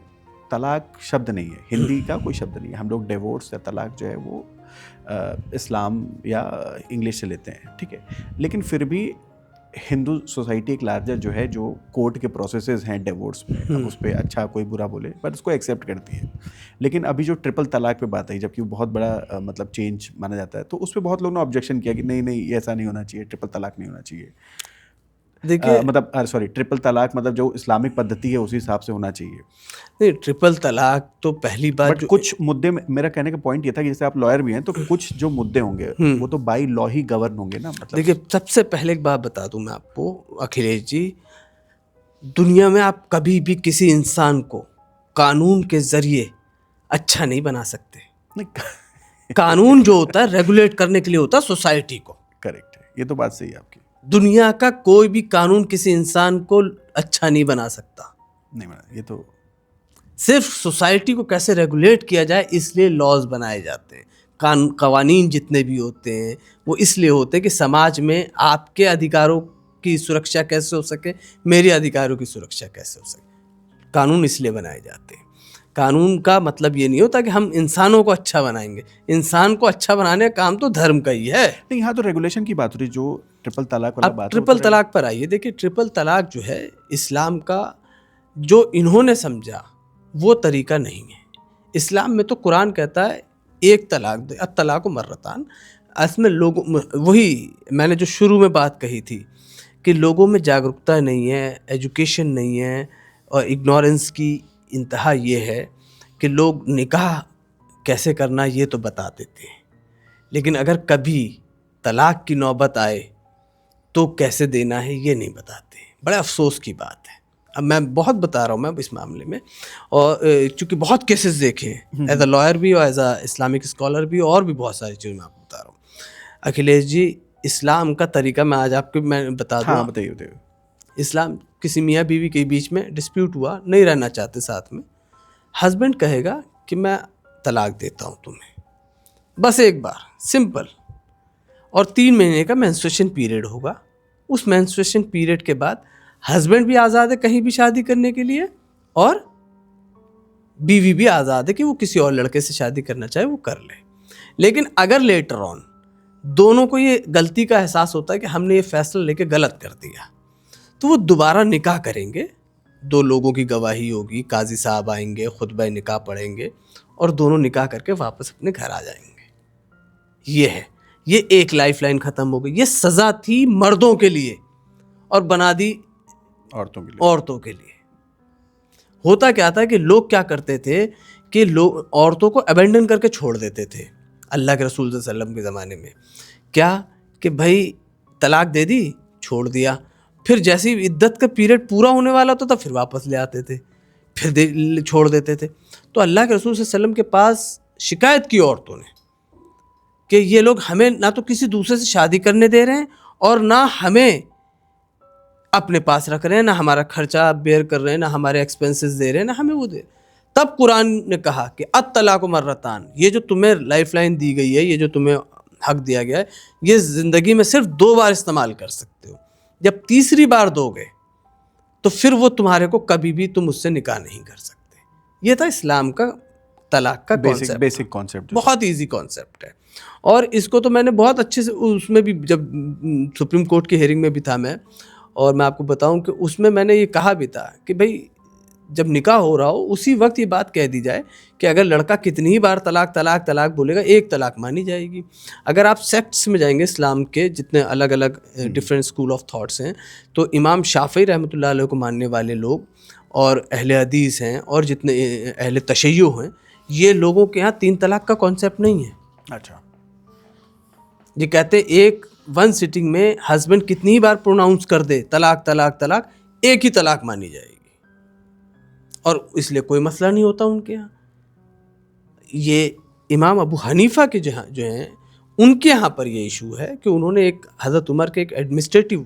Speaker 2: तलाक शब्द नहीं है, हिंदी का कोई शब्द नहीं है। हम लोग डिवोर्स या तलाक जो है वो इस्लाम या इंग्लिश से लेते हैं, ठीक है। लेकिन फिर भी हिंदू सोसाइटी एक लार्जर जो है, जो कोर्ट के प्रोसेसेस हैं डिवोर्स में, अब उस पर अच्छा कोई बुरा बोले बट उसको एक्सेप्ट करती है। लेकिन अभी जो ट्रिपल तलाक पे बात आई, जबकि वो बहुत बड़ा मतलब चेंज माना जाता है, तो उस पर बहुत लोगों ने ऑब्जेक्शन किया कि नहीं नहीं ऐसा नहीं होना चाहिए, ट्रिपल तलाक नहीं होना चाहिए।
Speaker 1: देखिए
Speaker 2: मतलब सॉरी, ट्रिपल तलाक मतलब जो इस्लामिक पद्धति है उसी हिसाब से होना चाहिए।
Speaker 1: नहीं, ट्रिपल तलाक तो पहली बात,
Speaker 2: बट कुछ मुद्दे में मेरा कहने का पॉइंट ये था कि जैसे आप लॉयर भी हैं, तो कुछ जो मुद्दे होंगे वो तो बाई लॉ ही गवर्न होंगे ना। मतलब
Speaker 1: देखिए सबसे पहले एक बात बता दूं मैं आपको अखिलेश जी, दुनिया में आप कभी भी किसी इंसान को कानून के जरिए अच्छा नहीं बना सकते।
Speaker 2: नहीं
Speaker 1: कानून जो होता है रेगुलेट करने के लिए होता है सोसाइटी को।
Speaker 2: करेक्ट है, ये तो बात सही है आपकी।
Speaker 1: दुनिया का कोई भी कानून किसी इंसान को अच्छा नहीं बना सकता।
Speaker 2: नहीं बना, ये तो
Speaker 1: सिर्फ सोसाइटी को कैसे रेगुलेट किया जाए इसलिए लॉज बनाए जाते हैं। कवानीन जितने भी होते हैं वो इसलिए होते हैं कि समाज में आपके अधिकारों की सुरक्षा कैसे हो सके, मेरे अधिकारों की सुरक्षा कैसे हो सके। कानून इसलिए बनाए जाते हैं। कानून का मतलब ये नहीं होता कि हम इंसानों को अच्छा बनाएंगे। इंसान को अच्छा बनाने का काम तो धर्म का ही है।
Speaker 2: नहीं, यहाँ तो रेगुलेशन की बात हो रही, जो ट्रिपल तलाक वाला
Speaker 1: अब
Speaker 2: बात।
Speaker 1: ट्रिपल तलाक पर आइए। देखिए ट्रिपल तलाक जो है इस्लाम का जो इन्होंने समझा वो तरीका नहीं है। इस्लाम में तो कुरान कहता है एक तलाक दे, अब तलाक मर्रतान। इसमें लोगों, वही मैंने जो शुरू में बात कही थी कि लोगों में जागरूकता नहीं है, एजुकेशन नहीं है, और इग्नोरेंस की इंतहा ये है कि लोग निकाह कैसे करना ये तो बता देते हैं, लेकिन अगर कभी तलाक की नौबत आए तो कैसे देना है ये नहीं बताते। बड़ा अफसोस की बात है। अब मैं बहुत बता रहा हूँ मैं इस मामले में, और चूँकि बहुत केसेस देखे हैं एज अ लॉयर भी और एज अ इस्लामिक स्कॉलर भी, और भी बहुत सारी चीज़ मैं आपको बता रहा हूँ। अखिलेश जी, इस्लाम का तरीका मैं आज आपको मैं बता दूँ।
Speaker 2: हाँ बताइए बताइए।
Speaker 1: इस्लाम, किसी मियाँ बीवी के बीच में डिस्प्यूट हुआ, नहीं रहना चाहते साथ में, हस्बैंड कहेगा कि मैं तलाक देता हूँ तुम्हें, बस एक बार, सिंपल। और 3 महीने का मेंस्ट्रुएशन पीरियड होगा। उस मेंस्ट्रुएशन पीरियड के बाद हस्बैंड भी आज़ाद है कहीं भी शादी करने के लिए, और बीवी भी आज़ाद है कि वो किसी और लड़के से शादी करना चाहे वो कर ले। लेकिन अगर लेटर ऑन दोनों को ये गलती का एहसास होता है कि हमने ये फैसला लेके गलत कर दिया, तो वो दोबारा निकाह करेंगे। 2 लोगों की गवाही होगी, काजी साहब आएंगे, खुतबा निकाह पढ़ेंगे, और दोनों निकाह करके वापस अपने घर आ जाएंगे। ये है, ये एक लाइफ लाइन ख़त्म हो गई। ये सज़ा थी मर्दों के लिए और बना दी औरतों के लिए। होता क्या था कि लोग क्या करते थे कि लोग औरतों को अबेंडन करके छोड़ देते थे। अल्लाह के रसूल सल्लल्लाहु अलैहि वसल्लम के ज़माने में क्या कि भाई तलाक दे दी, छोड़ दिया, फिर जैसे ही इद्दत का पीरियड पूरा होने वाला होता था फिर वापस ले आते थे, फिर छोड़ देते थे। तो अल्लाह के रसूल सल्लल्लाहु अलैहि वसल्लम के पास शिकायत की औरतों ने कि ये लोग हमें ना तो किसी दूसरे से शादी करने दे रहे हैं और ना हमें अपने पास रख रहे हैं, ना हमारा खर्चा बेयर कर रहे हैं, ना हमारे एक्सपेंसेस दे रहे हैं, ना हमें वो दे। तब कुरान ने कहा कि अत-तलाक मर्रतान, ये जो तुम्हें लाइफलाइन दी गई है, ये जो तुम्हें हक दिया गया है, ये ज़िंदगी में सिर्फ 2 बार इस्तेमाल कर सकते हो। जब तीसरी बार दोगे तो फिर वो तुम्हारे को कभी भी तुम उससे निकाह नहीं कर सकते। ये था इस्लाम का तलाक का कॉन्सेप्ट,
Speaker 2: बेसिक कॉन्सेप्ट
Speaker 1: बहुत इजी कॉन्सेप्ट है। और इसको तो मैंने बहुत अच्छे से, उसमें भी जब सुप्रीम कोर्ट की हियरिंग में भी था मैं, और मैं आपको बताऊं कि उसमें मैंने ये कहा भी था कि भाई जब निकाह हो रहा हो उसी वक्त ये बात कह दी जाए कि अगर लड़का कितनी ही बार तलाक तलाक तलाक बोलेगा, एक तलाक मानी जाएगी। अगर आप सेक्ट्स में जाएंगे इस्लाम के, जितने अलग अलग डिफरेंट स्कूल ऑफ थॉट्स हैं, तो इमाम शाफी रहमतुल्लाह अलैह को मानने वाले लोग और अहले हदीस हैं और जितने अहले तशय्युअ हैं, ये लोगों के यहाँ 3 तलाक का कॉन्सेप्ट नहीं है।
Speaker 2: अच्छा,
Speaker 1: ये कहते एक वन सिटिंग में हस्बैंड कितनी ही बार प्रोनाउंस कर दे तलाक तलाक तलाक, एक ही तलाक मानी जाएगी, और इसलिए कोई मसला नहीं होता उनके यहाँ। ये इमाम अबू हनीफा के जो हैं उनके यहाँ पर ये इशू है कि उन्होंने एक हज़रत उमर के एक एडमिनिस्ट्रेटिव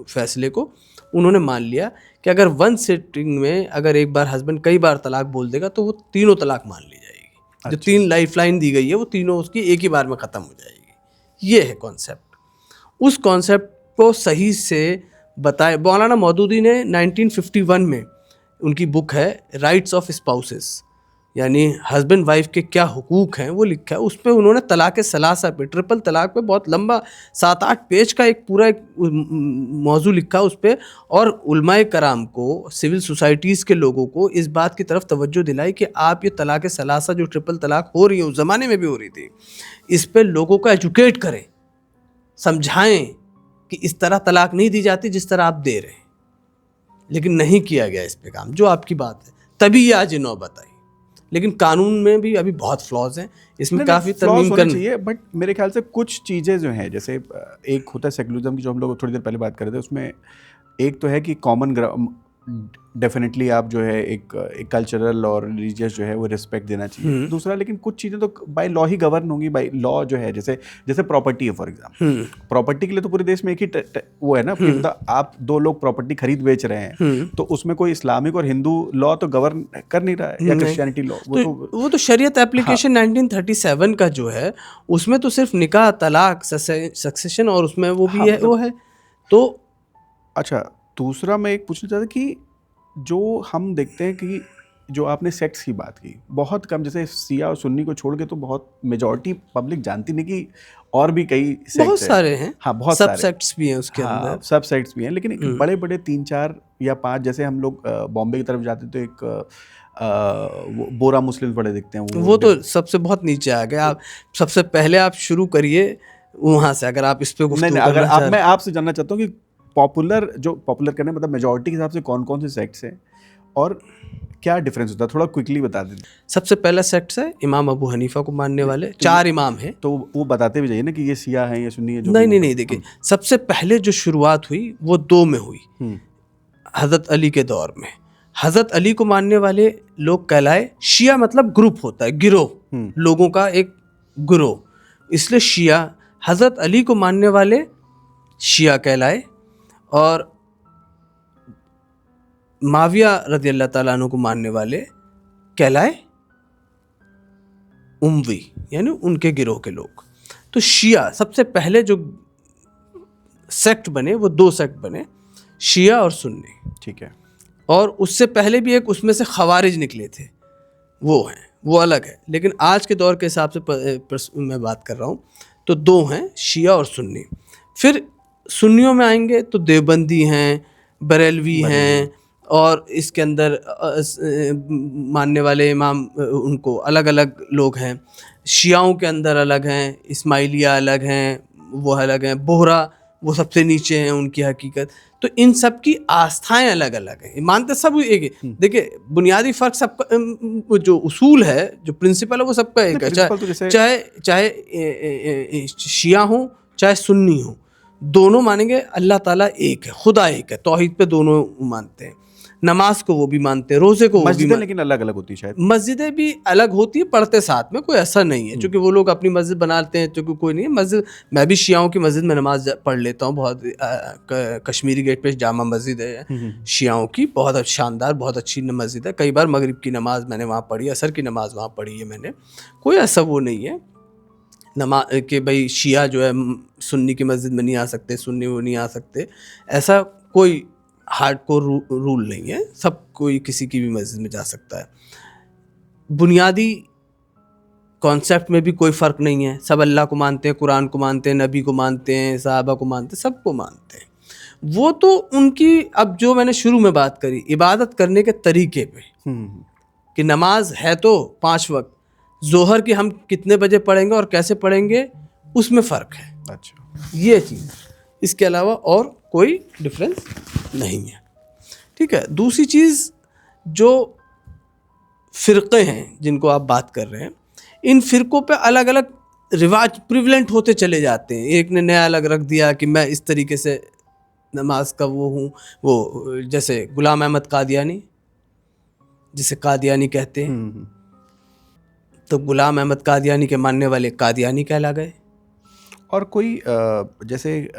Speaker 1: फैसले को उन्होंने मान लिया कि अगर वन सिटिंग में अगर एक बार हस्बैंड कई बार तलाक बोल देगा तो वो तीनों तलाक मान ली जाएगी। अच्छा। जो 3 लाइफ लाइन दी गई है वो तीनों उसकी एक ही बार में ख़त्म हो जाएगी। ये है कॉन्सेप्ट। उस कॉन्सेप्ट को सही से बताए मौलाना मौदूदी ने 1951 में, उनकी बुक है राइट्स ऑफ स्पाउसेस, यानी हस्बैंड वाइफ के क्या हुकूक हैं, वो लिखा है। उस पर उन्होंने तलाक सलासा पे, ट्रिपल तलाक पे बहुत लंबा 7-8 पेज का एक पूरा एक मौजू लिखा उस पर, और उलमाए कराम को, सिविल सोसाइटीज़ के लोगों को इस बात की तरफ तवज्जो दिलाई कि आप ये तलाक सलासा जो ट्रिपल तलाक हो रही है, उस ज़माने में भी हो रही थी, इस पर लोगों को एजुकेट करें, समझाएं कि इस तरह तलाक नहीं दी जाती जिस तरह आप दे रहे हैं। लेकिन नहीं किया गया इस पे काम, जो आपकी बात है, तभी ये आज नौबत आई। लेकिन कानून में भी अभी बहुत फ्लॉज हैं, इसमें काफ़ी तरमीम करनी चाहिए।
Speaker 2: बट मेरे ख्याल से कुछ चीज़ें जो हैं, जैसे एक होता है सेकुलरिज्म की, जो हम लोग थोड़ी देर पहले बात कर रहे थे, उसमें एक तो है कि कॉमन डेफिनेटली आप जो है एक कल्चरल और रिलीजियस जो है वो रिस्पेक्ट देना चाहिए। दूसरा, लेकिन कुछ चीज़ें तो बाय लॉ ही गवर्न होंगी, बाय लॉ जो है, जैसे प्रॉपर्टी है फॉर एग्जांपल। प्रॉपर्टी के लिए तो पूरे देश में एक ही वो है ना, आप 2 लोग प्रॉपर्टी खरीद बेच रहे हैं, तो उसमें कोई इस्लामिक और हिंदू लॉ तो गवर्न कर नहीं रहा है, या क्रिश्चियनिटी लॉ।
Speaker 1: वो तो शरीयत एप्लीकेशन 1937 का जो है, उसमें तो सिर्फ निकाह तलाक सक्सेशन और उसमें वो भी है, वो है तो।
Speaker 2: अच्छा, दूसरा मैं एक पूछना चाहता कि जो हम देखते हैं कि जो आपने सेक्ट्स की बात की, बहुत कम, जैसे शिया और सुन्नी को छोड़ के तो बहुत मेजॉरिटी पब्लिक जानती नहीं कि और भी कई सेक्ट्स
Speaker 1: बहुत सारे हैं।
Speaker 2: हाँ, बहुत
Speaker 1: सब
Speaker 2: सारे
Speaker 1: सेक्ट्स भी हैं उसके अंदर,
Speaker 2: सब सेक्ट्स भी हैं, लेकिन बड़े बड़े 3-4 या 5, जैसे हम लोग बॉम्बे की तरफ जाते तो एक बोरा मुस्लिम बड़े दिखते हैं,
Speaker 1: वो तो सबसे बहुत नीचे आ गए। आप सबसे पहले आप शुरू करिए वहाँ से, अगर आप इस पे
Speaker 2: नहीं, अगर मैं आपसे जानना चाहता हूँ कि पॉपुलर करने मतलब मेजॉरिटी के हिसाब से कौन कौन से सेक्ट्स हैं और क्या डिफरेंस होता है, थोड़ा क्विकली बता दें।
Speaker 1: सबसे पहला सेक्ट है इमाम अबू हनीफा को मानने वाले, 4 इमाम हैं,
Speaker 2: तो वो बताते भी जाइए ना कि ये शिया है या सुन्नी है।
Speaker 1: नहीं, देखिए सबसे पहले जो शुरुआत हुई वो 2 में हुई, हज़रत अली के दौर में। हज़रत अली को मानने वाले लोग कहलाए शिया, मतलब ग्रुप होता है, गिरोह, लोगों का एक गिरोह, इसलिए शिया। हज़रत अली को मानने वाले शिया कहलाए, और माविया रज़ी अल्लाह ताला अन्हु को मानने वाले कहलाए उम्वी, यानी उनके गिरोह के लोग। तो शिया सबसे पहले जो सेक्ट बने वो 2 सेक्ट बने, शिया और सुन्नी,
Speaker 2: ठीक है।
Speaker 1: और उससे पहले भी एक उसमें से खवारिज निकले थे, वो हैं, वो अलग है। लेकिन आज के दौर के हिसाब से मैं बात कर रहा हूँ, तो 2 हैं, शिया और सुन्नी। फिर सुन्नियों में आएंगे तो देवबंदी हैं, बरेलवी हैं, और इसके अंदर मानने वाले इमाम उनको अलग अलग लोग हैं। शियाओं के अंदर अलग हैं, इस्माइलिया अलग हैं, वो अलग हैं, बोहरा वो सबसे नीचे हैं उनकी हकीकत। तो इन सब की आस्थाएं अलग अलग हैं, मानते सब एक है। देखिए बुनियादी फ़र्क सबका, जो उसूल है, जो प्रिंसिपल है, वो सबका एक है। चाहे शिया हो चाहे सुन्नी हो, दोनों मानेंगे अल्लाह ताला एक है, खुदा एक है, तौहीद पे दोनों मानते हैं। नमाज को वो भी मानते हैं, रोज़े को वो भी,
Speaker 2: लेकिन अलग अलग होती है शायद।
Speaker 1: मस्जिदें भी अलग होती है, पढ़ते साथ में, कोई ऐसा नहीं है, क्योंकि वो लोग अपनी मस्जिद बनाते हैं, क्योंकि कोई नहीं है मस्जिद। मैं भी शियाओं की मस्जिद में नमाज पढ़ लेता हूँ, बहुत कश्मीरी गेट पे जामा मस्जिद है शियाओं की, बहुत शानदार, बहुत अच्छी मस्जिद है। कई बार मगरिब की नमाज मैंने वहाँ पढ़ी, असर की नमाज वहाँ पढ़ी है मैंने। कोई ऐसा वो नहीं है नमाज कि भाई शिया जो है सुन्नी की मस्जिद में नहीं आ सकते, सुन्नी वो नहीं आ सकते, ऐसा कोई हार्डकोर रूल नहीं है, सब कोई किसी की भी मस्जिद में जा सकता है। बुनियादी कॉन्सेप्ट में भी कोई फ़र्क नहीं है। सब अल्लाह को मानते हैं, कुरान को मानते हैं, नबी को मानते हैं, सहाबा को मानते हैं, सबको मानते हैं। वो तो उनकी, अब जो मैंने शुरू में बात करी इबादत करने के तरीके पे, कि नमाज है तो 5 वक्त, जोहर की हम कितने बजे पढ़ेंगे और कैसे पढ़ेंगे उसमें फ़र्क है।
Speaker 2: अच्छा,
Speaker 1: ये चीज़, इसके अलावा और कोई डिफरेंस नहीं है। ठीक है। दूसरी चीज़, जो फ़िरक़े हैं जिनको आप बात कर रहे हैं, इन फ़िरक़ों पे अलग अलग रिवाज प्रिवलेंट होते चले जाते हैं। एक ने नया अलग रख दिया कि मैं इस तरीके से नमाज का वो हूँ, वो जैसे गुलाम अहमद कादियानी, जिसे कादियानी कहते हैं, तो गुलाम अहमद कादियानी के मानने वाले कादियानी कहला गए।
Speaker 2: और कोई जैसे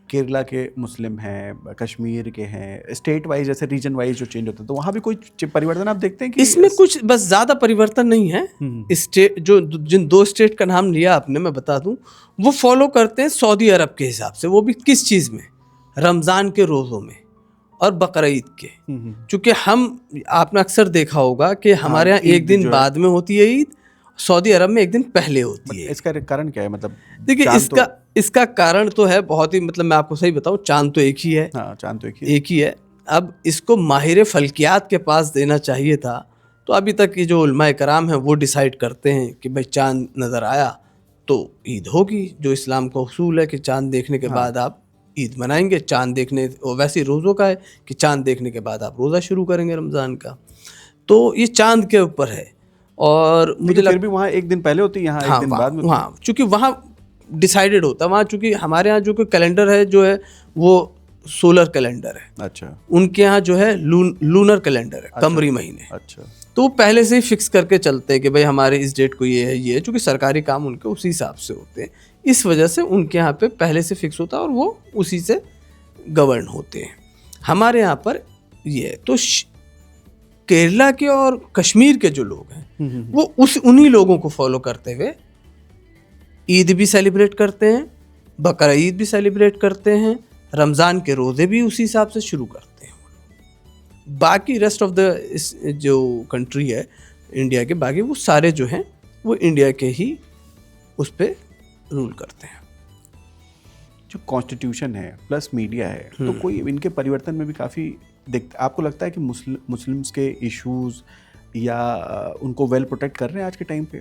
Speaker 2: केरला के मुस्लिम हैं, कश्मीर के हैं, स्टेट वाइज जैसे रीजन वाइज जो चेंज होता है, तो वहाँ भी कोई परिवर्तन आप देखते हैं कि
Speaker 1: इसमें कुछ बस ज़्यादा परिवर्तन नहीं है। स्टेट जो जिन 2 स्टेट का नाम लिया आपने, मैं बता दूं, वो फॉलो करते हैं सऊदी अरब के हिसाब से। वो भी किस चीज़ में? रमज़ान के रोज़ों में और बकरीद के। चूँकि आपने अक्सर देखा होगा कि हमारे यहाँ एक दिन बाद में होती है ईद, सऊदी अरब में एक दिन पहले होती है।
Speaker 2: इसका कारण क्या है? मतलब
Speaker 1: देखिए, इसका कारण तो है बहुत ही, मतलब मैं आपको सही बताऊं, चांद तो एक ही है।
Speaker 2: हाँ, चांद तो
Speaker 1: एक ही है। अब इसको माहिर फल्कियात के पास देना चाहिए था, तो अभी तक ये जो उलमाए कराम हैं वो डिसाइड करते हैं कि भाई चांद नज़र आया तो ईद होगी। जो इस्लाम का उसूल है कि चांद देखने के बाद आप ईद मनाएंगे। चांद देखने, और वैसे ही रोज़ों का है कि चांद देखने के बाद आप रोज़ा शुरू करेंगे रमज़ान का। तो ये चांद के ऊपर है। और मुझे
Speaker 2: फिर भी वहाँ एक दिन पहले होती है, यहाँ एक दिन बाद में।
Speaker 1: हाँ, चूँकि वहाँ डिसाइडेड होता है। वहाँ चूँकि हमारे यहाँ जो कोई कैलेंडर है जो है वो सोलर कैलेंडर है।
Speaker 2: अच्छा।
Speaker 1: उनके यहाँ जो है लूनर कैलेंडर है। अच्छा। कमरी महीने।
Speaker 2: अच्छा।
Speaker 1: तो पहले से ही फिक्स करके चलते हैं कि भाई हमारे इस डेट को ये है, ये है। चूँकि सरकारी काम उनके उसी हिसाब से होते हैं, इस वजह से उनके यहाँ पे पहले से फिक्स होता है और वो उसी से गवर्न होते हैं। हमारे यहाँ पर ये है। तो केरला के और कश्मीर के जो लोग हैं वो उन्हीं लोगों को फॉलो करते हुए ईद भी सेलिब्रेट करते हैं, बकरा ईद भी सेलिब्रेट करते हैं, रमज़ान के रोज़े भी उसी हिसाब से शुरू करते हैं। बाकी रेस्ट ऑफ द जो कंट्री है इंडिया के, बाकी वो सारे जो हैं वो इंडिया के ही उस पर रूल करते हैं।
Speaker 2: जो कॉन्स्टिट्यूशन है प्लस मीडिया है, तो कोई इनके परिवर्तन में भी काफ़ी आपको लगता है कि मुस्लिम्स के इश्यूज या उनको वेल प्रोटेक्ट कर रहे हैं आज के टाइम पे?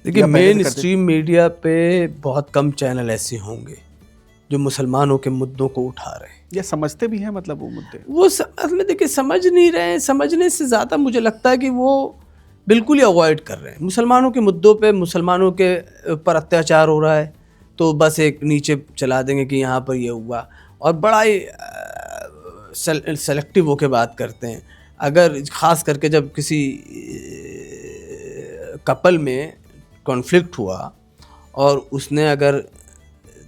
Speaker 1: देखिए, मेन स्ट्रीम मीडिया पे बहुत कम चैनल ऐसे होंगे जो मुसलमानों के मुद्दों को उठा रहे हैं
Speaker 2: या समझते भी हैं। मतलब वो मुद्दे
Speaker 1: वो में देखिए समझ नहीं रहे हैं। समझने से ज़्यादा मुझे लगता है कि वो बिल्कुल ही अवॉइड कर रहे हैं। मुसलमानों के मुद्दों पे, मुसलमानों के ऊपर अत्याचार हो रहा है तो बस एक नीचे चला देंगे कि यहाँ पर ये हुआ, और बड़ा ही सेलेक्टिव होकर बात करते हैं। अगर ख़ास करके जब किसी कपल में कॉन्फ्लिक्ट हुआ और उसने अगर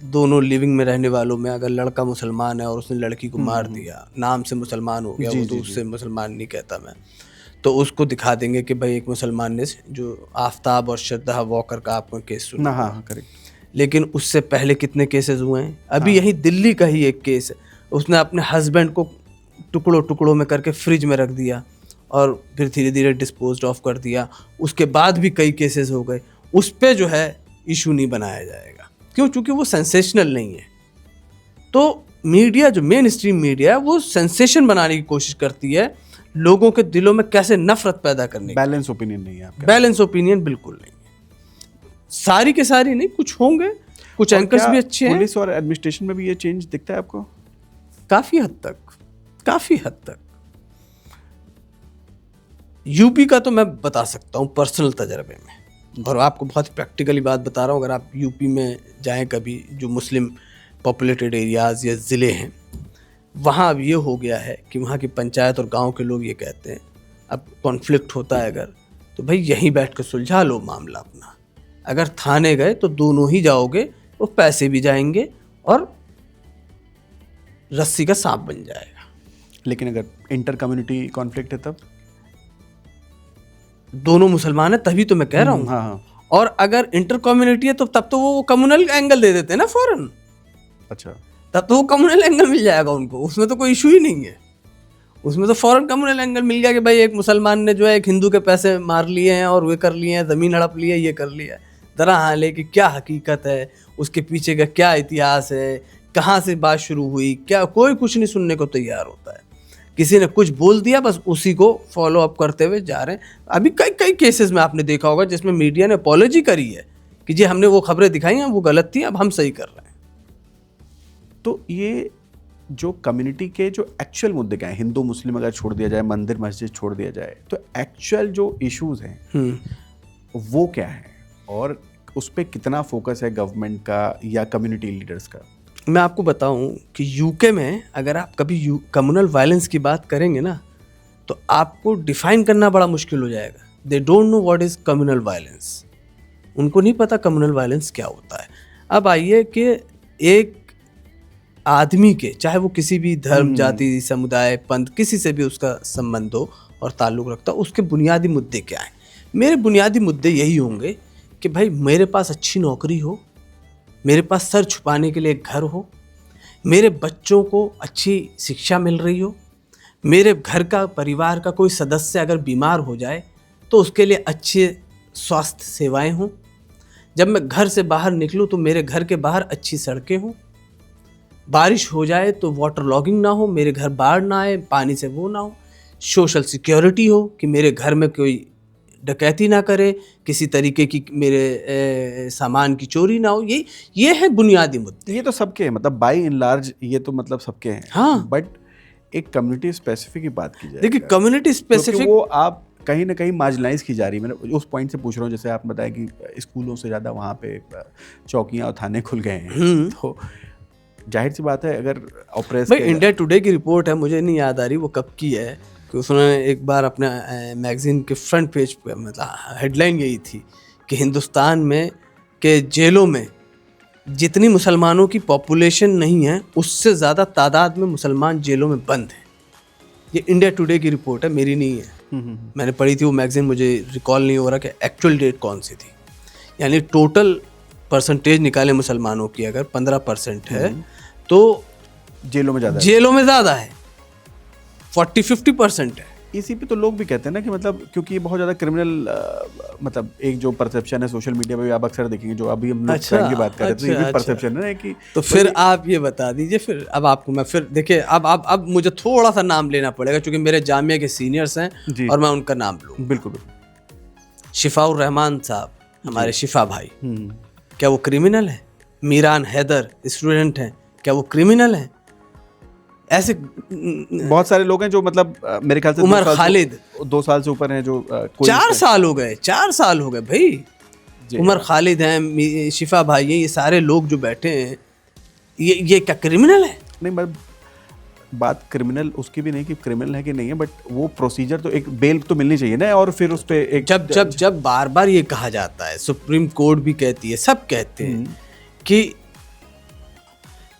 Speaker 1: दोनों लिविंग में रहने वालों में अगर लड़का मुसलमान है और उसने लड़की को मार दिया, नाम से मुसलमान हो गया वो, तो उससे मुसलमान नहीं कहता मैं, तो उसको दिखा देंगे कि भाई एक मुसलमान ने जो आफ्ताब और श्रद्धा वॉकर का आपको केस सुना।
Speaker 2: हाँ, करेक्ट।
Speaker 1: लेकिन उससे पहले कितने केसेस हुए हैं? अभी यही दिल्ली का ही एक केस है। उसने अपने हस्बैंड को टुकड़ों टुकड़ों में करके फ्रिज में रख दिया और फिर धीरे धीरे डिस्पोज ऑफ कर दिया। उसके बाद भी कई केसेस हो गए। उस पे जो है इशू नहीं बनाया जाएगा। क्यों? चूँकि वो सेंसेशनल नहीं है। तो मीडिया, जो मेन स्ट्रीम मीडिया है, वो सेंसेशन बनाने की कोशिश करती है, लोगों के दिलों में कैसे नफरत पैदा करने की।
Speaker 2: बैलेंस ओपिनियन नहीं है आपका?
Speaker 1: बैलेंस ओपिनियन बिल्कुल नहीं है। सारी के सारी नहीं, कुछ होंगे, कुछ एंकर्स भी अच्छे हैं।
Speaker 2: पुलिस और एडमिनिस्ट्रेशन में भी ये चेंज दिखता है आपको?
Speaker 1: काफ़ी हद तक। यूपी का तो मैं बता सकता हूँ पर्सनल तजर्बे में, और आपको बहुत प्रैक्टिकली बात बता रहा हूँ। अगर आप यूपी में जाएं कभी, जो मुस्लिम पॉपुलेटेड एरियाज़ या ज़िले हैं, वहाँ अब ये हो गया है कि वहाँ की पंचायत और गांव के लोग ये कहते हैं, अब कॉन्फ्लिक्ट होता है अगर, तो भाई यहीं बैठ कर सुलझा लो मामला अपना। अगर थाने गए तो दोनों ही जाओगे, तो पैसे भी जाएंगे और रस्सी का सांप बन जाएगा।
Speaker 2: लेकिन अगर इंटर कम्युनिटी कॉन्फ्लिक्ट है तब?
Speaker 1: दोनों मुसलमान है तभी तो मैं कह रहा हूँ।
Speaker 2: हाँ।
Speaker 1: और अगर इंटर कम्युनिटी है तो तब तो वो कम्युनल एंगल दे देते हैं ना फौरन।
Speaker 2: अच्छा।
Speaker 1: तब तो वो कम्युनल एंगल मिल जाएगा उनको, उसमें तो कोई इशू ही नहीं है। उसमें तो फौरन कम्युनल एंगल मिल गया कि भाई एक मुसलमान ने जो है एक हिंदू के पैसे मार लिए हैं और वे कर लिए हैं, ज़मीन हड़प ली है, ये कर लिया है। दरअसल कि क्या हकीकत है, उसके पीछे का क्या इतिहास है, कहाँ से बात शुरू हुई, क्या, कोई कुछ नहीं सुनने को तैयार होता है। किसी ने कुछ बोल दिया, बस उसी को फॉलो अप करते हुए जा रहे हैं। अभी कई कई केसेस में आपने देखा होगा जिसमें मीडिया ने अपॉलॉजी करी है कि जी हमने वो खबरें दिखाई हैं, वो गलत थी, अब हम सही कर रहे हैं।
Speaker 2: तो ये जो कम्युनिटी के जो एक्चुअल मुद्दे क्या हैं, हिंदू मुस्लिम अगर छोड़ दिया जाए, मंदिर मस्जिद छोड़ दिया जाए, तो एक्चुअल जो इश्यूज हैं वो क्या है और उस पर कितना फोकस है गवर्नमेंट का या कम्युनिटी लीडर्स का?
Speaker 1: मैं आपको बताऊं कि यूके में अगर आप कभी कम्युनल वायलेंस की बात करेंगे ना, तो आपको डिफाइन करना बड़ा मुश्किल हो जाएगा। They don't know what is communal violence. उनको नहीं पता कम्युनल वायलेंस क्या होता है। अब आइए कि एक आदमी के, चाहे वो किसी भी धर्म, जाति, समुदाय, पंथ, किसी से भी उसका संबंध हो और ताल्लुक़ रखता हो, उसके बुनियादी मुद्दे क्या हैं? मेरे बुनियादी मुद्दे यही होंगे कि भाई मेरे पास अच्छी नौकरी हो, मेरे पास सर छुपाने के लिए एक घर हो, मेरे बच्चों को अच्छी शिक्षा मिल रही हो, मेरे घर का, परिवार का कोई सदस्य अगर बीमार हो जाए तो उसके लिए अच्छे स्वास्थ्य सेवाएं हों, जब मैं घर से बाहर निकलूं तो मेरे घर के बाहर अच्छी सड़कें हों, बारिश हो जाए तो वाटर लॉगिंग ना हो, मेरे घर बाढ़ ना आए, पानी से वो ना हो, सोशल सिक्योरिटी हो कि मेरे घर में कोई डकैती ना करे, किसी तरीके की मेरे सामान की चोरी ना हो। ये है बुनियादी मुद्दे।
Speaker 2: ये तो सबके हैं, मतलब बाई इन लार्ज ये तो मतलब सबके हैं।
Speaker 1: हाँ,
Speaker 2: बट एक कम्युनिटी स्पेसिफिक की बात की जाए,
Speaker 1: देखिए कम्युनिटी स्पेसिफिक
Speaker 2: वो आप कहीं ना कहीं मार्जिनलाइज की जा रही है। मैंने उस पॉइंट से पूछ रहा हूँ, जैसे आप बताएं कि स्कूलों से ज़्यादा वहाँ पे चौकियाँ और थाने खुल गए हैं, तो जाहिर सी बात है अगर ऑपरेस
Speaker 1: भाई इंडिया टुडे की रिपोर्ट है, मुझे नहीं याद आ रही वो कब की है, कि उसने एक बार अपने मैगजीन के फ्रंट पेज पे, मतलब हेडलाइन यही थी कि हिंदुस्तान में के जेलों में जितनी मुसलमानों की पॉपुलेशन नहीं है, उससे ज़्यादा तादाद में मुसलमान जेलों में बंद हैं। ये इंडिया टुडे की रिपोर्ट है, मेरी नहीं है। मैंने पढ़ी थी वो मैगजीन, मुझे रिकॉल नहीं हो रहा कि एक्चुअल डेट कौन सी थी। यानी टोटल परसेंटेज निकाले मुसलमानों की अगर 15% है तो
Speaker 2: जेलों में
Speaker 1: ज़्यादा है, 40-50% है।
Speaker 2: इसी पे तो लोग भी कहते हैं ना कि मतलब क्योंकि ये बहुत ज़्यादा क्रिमिनल, मतलब एक जो परसेप्शन है सोशल मीडिया पे भी आप अक्सर देखेंगे, जो अभी हम लोग क्राइम की बात कर रहे थे, ये भी परसेप्शन है कि
Speaker 1: तो फिर आप ये बता दीजिए, फिर अब आपको मैं फिर देखिए अब मुझे थोड़ा सा नाम लेना पड़ेगा क्योंकि मेरे जामिया के सीनियर्स हैं और मैं उनका नाम लूँ।
Speaker 2: बिल्कुल।
Speaker 1: शिफाउर रहमान साहब, हमारे शिफा भाई, क्या वो क्रिमिनल है? मीरान हैदर स्टूडेंट हैं, क्या वो क्रिमिनल है? ऐसे
Speaker 2: बहुत सारे लोग हैं जो मतलब मेरे ख्याल से
Speaker 1: उमर खालिद
Speaker 2: 2 साल से ऊपर हैं, जो
Speaker 1: 4 साल हो गए, 4 साल हो गए भाई। उमर खालिद हैं, शिफा भाई हैं, ये सारे लोग जो बैठे हैं, ये क्या क्रिमिनल है?
Speaker 2: नहीं, बात क्रिमिनल उसकी भी नहीं कि क्रिमिनल है कि नहीं है, बट वो प्रोसीजर तो एक बेल तो मिलनी चाहिए ना, और फिर उस पे एक
Speaker 1: जब बार बार ये कहा जाता है, सुप्रीम कोर्ट भी कहती है, सब कहते हैं कि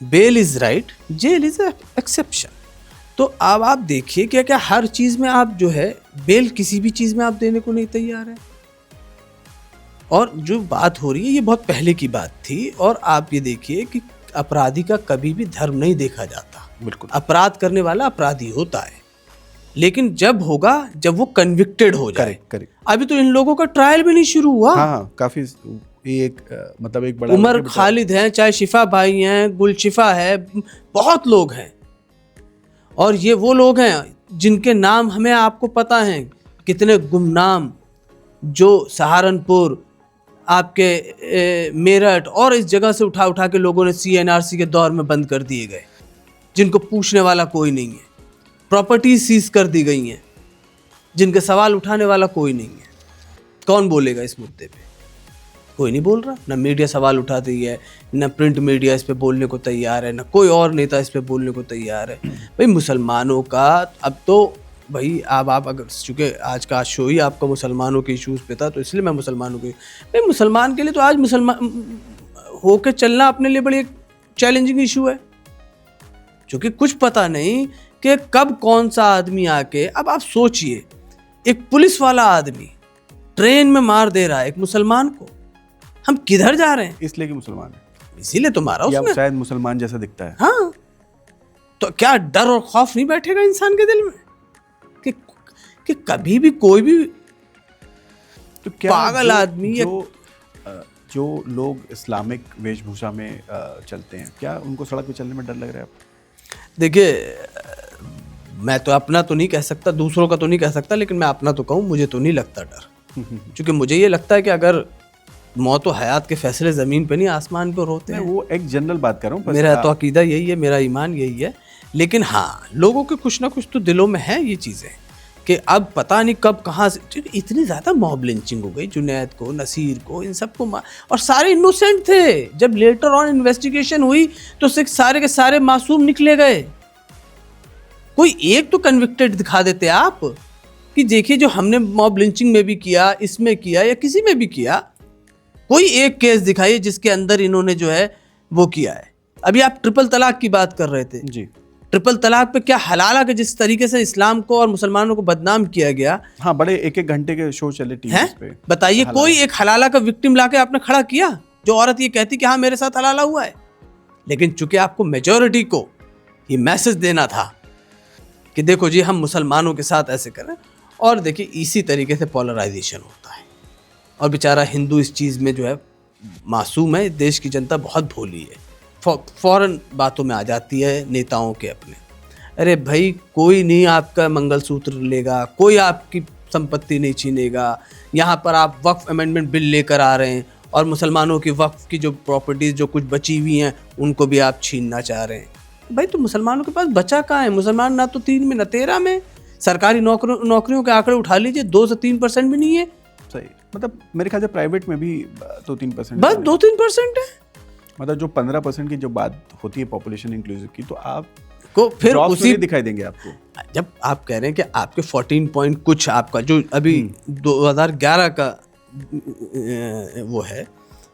Speaker 1: bail is right, jail is exception. तो अब आप देखिए क्या क्या हर चीज में आप जो है बेल किसी भी चीज में आप देने को नहीं तैयार है। और जो बात हो रही है ये बहुत पहले की बात थी, और आप ये देखिए कि अपराधी का कभी भी धर्म नहीं देखा जाता।
Speaker 2: बिल्कुल, अपराध
Speaker 1: करने वाला अपराधी होता है, लेकिन जब होगा जब वो कन्विक्टेड हो जाए।
Speaker 2: करेक्ट।
Speaker 1: अभी तो इन लोगों का ट्रायल भी नहीं शुरू हुआ।
Speaker 2: हाँ, काफी एक मतलब एक बड़ा
Speaker 1: उमर खालिद हैं, चाहे शिफा भाई हैं, गुलशिफा है, बहुत लोग हैं। और ये वो लोग हैं जिनके नाम हमें आपको पता हैं, कितने गुमनाम, जो सहारनपुर, आपके मेरठ और इस जगह से उठा उठा के लोगों ने CNRC के दौर में बंद कर दिए गए, जिनको पूछने वाला कोई नहीं है। प्रॉपर्टी सीज कर दी गई हैं, जिनके सवाल उठाने वाला कोई नहीं है। कौन बोलेगा इस मुद्दे पे? कोई नहीं बोल रहा। ना मीडिया सवाल उठाती है, ना प्रिंट मीडिया इस पे बोलने को तैयार है, ना कोई और नेता इस पे बोलने को तैयार है। भाई मुसलमानों का अब तो भाई आप अगर, चूँकि आज का शो ही आपका मुसलमानों के इश्यूज़ पे था, तो इसलिए मैं मुसलमानों के, भाई मुसलमान के लिए तो आज मुसलमान होके चलना अपने लिए बड़ी एक चैलेंजिंग इशू है, क्योंकि कुछ पता नहीं कि कब कौन सा आदमी आके, अब आप सोचिए एक पुलिस वाला आदमी ट्रेन में मार दे रहा है एक मुसलमान को, हम किधर जा रहे हैं?
Speaker 2: इसलिए कि मुसलमान है,
Speaker 1: इसीलिए तो मारा उसने,
Speaker 2: शायद मुसलमान जैसा दिखता है।
Speaker 1: हाँ, तो क्या डर और खौफ नहीं बैठेगा इंसान के दिल में? कि कभी भी कोई भी
Speaker 2: तो क्या
Speaker 1: पागल आदमी या
Speaker 2: जो लोग इस्लामिक वेशभूषा में चलते हैं, क्या उनको सड़क पे चलने में डर लग रहा है आपको?
Speaker 1: देखिए, मैं तो अपना तो नहीं कह सकता, दूसरों का तो नहीं कह सकता, लेकिन मैं अपना तो कहूँ, मुझे तो नहीं लगता डर। क्योंकि मुझे ये लगता है कि अगर मौत और हयात के फैसले ज़मीन पे नहीं आसमान पर होते हैं।
Speaker 2: वो एक जनरल बात कर रहा हूँ,
Speaker 1: मेरा तो अकीदा यही है, मेरा ईमान यही है। लेकिन हाँ, लोगों के कुछ ना कुछ तो दिलों में है ये चीज़ें कि अब पता नहीं कब कहाँ से इतनी ज़्यादा मॉब लिंचिंग हो गई। जुनैद को, नसीर को, इन सबको और सारे इनोसेंट थे। जब लेटर ऑन इन्वेस्टिगेशन हुई तो सारे के सारे मासूम निकले गए। कोई एक तो कन्विक्टेड दिखा देते आप कि देखिए जो हमने मॉब लिंचिंग में भी किया, इसमें किया या किसी में भी किया, कोई एक केस दिखाइए जिसके अंदर इन्होंने जो है वो किया है। अभी आप ट्रिपल तलाक की बात कर रहे थे
Speaker 2: जी।
Speaker 1: ट्रिपल तलाक पे क्या हलाला के जिस तरीके से इस्लाम को और मुसलमानों को बदनाम किया गया।
Speaker 2: हाँ, बड़े एक घंटे के शो चले टीवी पे।
Speaker 1: बताइए, कोई एक हलाला का विक्टिम लाके आपने खड़ा किया जो औरत ये कहती कि हाँ मेरे साथ हलाला हुआ है। लेकिन चूंकि आपको मेजॉरिटी को ये मैसेज देना था कि देखो जी हम मुसलमानों के साथ ऐसे करें, और देखिए इसी तरीके से पोलराइजेशन होता है। और बेचारा हिंदू इस चीज़ में जो है मासूम है। देश की जनता बहुत भोली है, फौरन बातों में आ जाती है नेताओं के अपने। अरे भाई, कोई नहीं आपका मंगलसूत्र लेगा, कोई आपकी संपत्ति नहीं छीनेगा। यहाँ पर आप वक्फ अमेंडमेंट बिल लेकर आ रहे हैं और मुसलमानों की वक्फ की जो प्रॉपर्टीज़ जो कुछ बची हुई हैं उनको भी आप छीनना चाह रहे हैं। भाई तो मुसलमानों के पास बचा कहाँ है? मुसलमान ना तो 3 में ना 13 में। सरकारी नौकरियों के आंकड़े उठा लीजिए, 2 से 3% भी नहीं है।
Speaker 2: सही, मतलब मेरे ख्याल से प्राइवेट में भी 2-3%,
Speaker 1: बस 2-3% है।
Speaker 2: मतलब जो 15% की जो बात होती है पॉपुलेशन इंक्लूसिव की, तो आप
Speaker 1: को फिर उसी
Speaker 2: दिखाई देंगे आपको।
Speaker 1: जब आप कह रहे हैं कि आपके 14 पॉइंट कुछ आपका जो अभी 2011 का वो है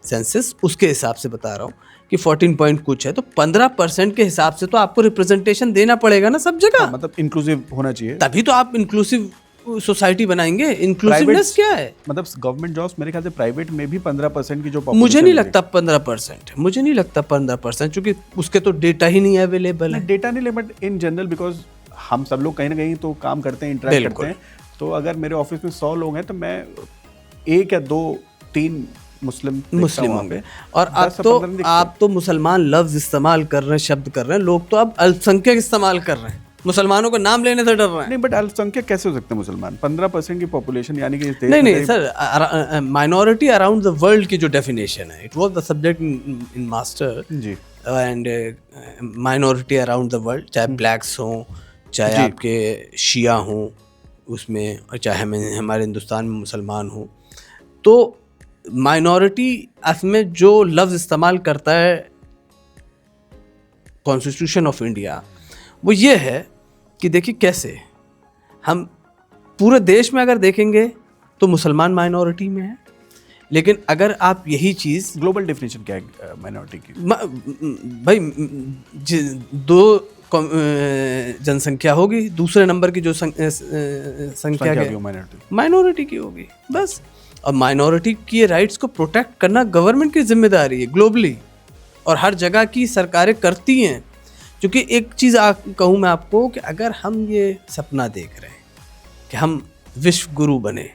Speaker 1: सेंसस, उसके हिसाब से बता रहा हूँ कि 14 पॉइंट कुछ है, तो 15% के हिसाब से तो आपको रिप्रेजेंटेशन देना पड़ेगा ना सब जगह।
Speaker 2: मतलब इंक्लूसिव होना चाहिए, तभी
Speaker 1: तो आप इंक्लूसिव सोसाइटी बनाएंगे। इंक्लूसिवनेस क्या है?
Speaker 2: मतलब गवर्नमेंट जॉब्स मेरे ख्याल से प्राइवेट में भी 15% की जो
Speaker 1: मुझे नहीं लगता 15% है, मुझे नहीं लगता 15%, क्योंकि उसके तो डेटा ही नहीं अवेलेबल है।
Speaker 2: डेटा नहीं, बट इन जनरल बिकॉज हम सब लोग कहीं ना कहीं तो काम करते हैं, इंटरेक्ट करते हैं। तो अगर मेरे ऑफिस में 100 लोग हैं तो मैं 1 या 2-3 मुस्लिम होंगे।
Speaker 1: और आप तो मुसलमान लफ्ज इस्तेमाल कर रहे हैं, शब्द कर रहे हैं। लोग तो अब अल्पसंख्यक इस्तेमाल कर रहे हैं, मुसलमानों का नाम लेने से डर रहे हैं।
Speaker 2: नहीं, बट अल्पसंख्यक कैसे हो सकते हैं मुसलमान? 15% की पॉपुलेशन, यानी कि
Speaker 1: नहीं sir, minority around the world की जो डेफिनेशन है, it was the subject in master जी। And minority around the world, चाहे ब्लैक्स हों, चाहे आपके शिया हों उसमें, और चाहे हमारे हिंदुस्तान में मुसलमान हों, तो माइनॉरिटी में जो लफ्ज़ इस्तेमाल करता है कॉन्स्टिट्यूशन ऑफ इंडिया, वो ये है कि देखिए कैसे हम पूरे देश में अगर देखेंगे तो मुसलमान माइनॉरिटी में है, लेकिन अगर आप यही चीज़
Speaker 2: ग्लोबल डेफिनेशन क्या है माइनॉरिटी की?
Speaker 1: भाई 2 जनसंख्या होगी, दूसरे नंबर की जो संख्या माइनॉरिटी की होगी बस। और माइनॉरिटी की राइट्स को प्रोटेक्ट करना गवर्नमेंट की जिम्मेदारी है ग्लोबली, और हर जगह की सरकारें करती हैं। क्योंकि एक चीज़ कहूँ मैं आपको कि अगर हम ये सपना देख रहे हैं कि हम विश्व गुरु बने,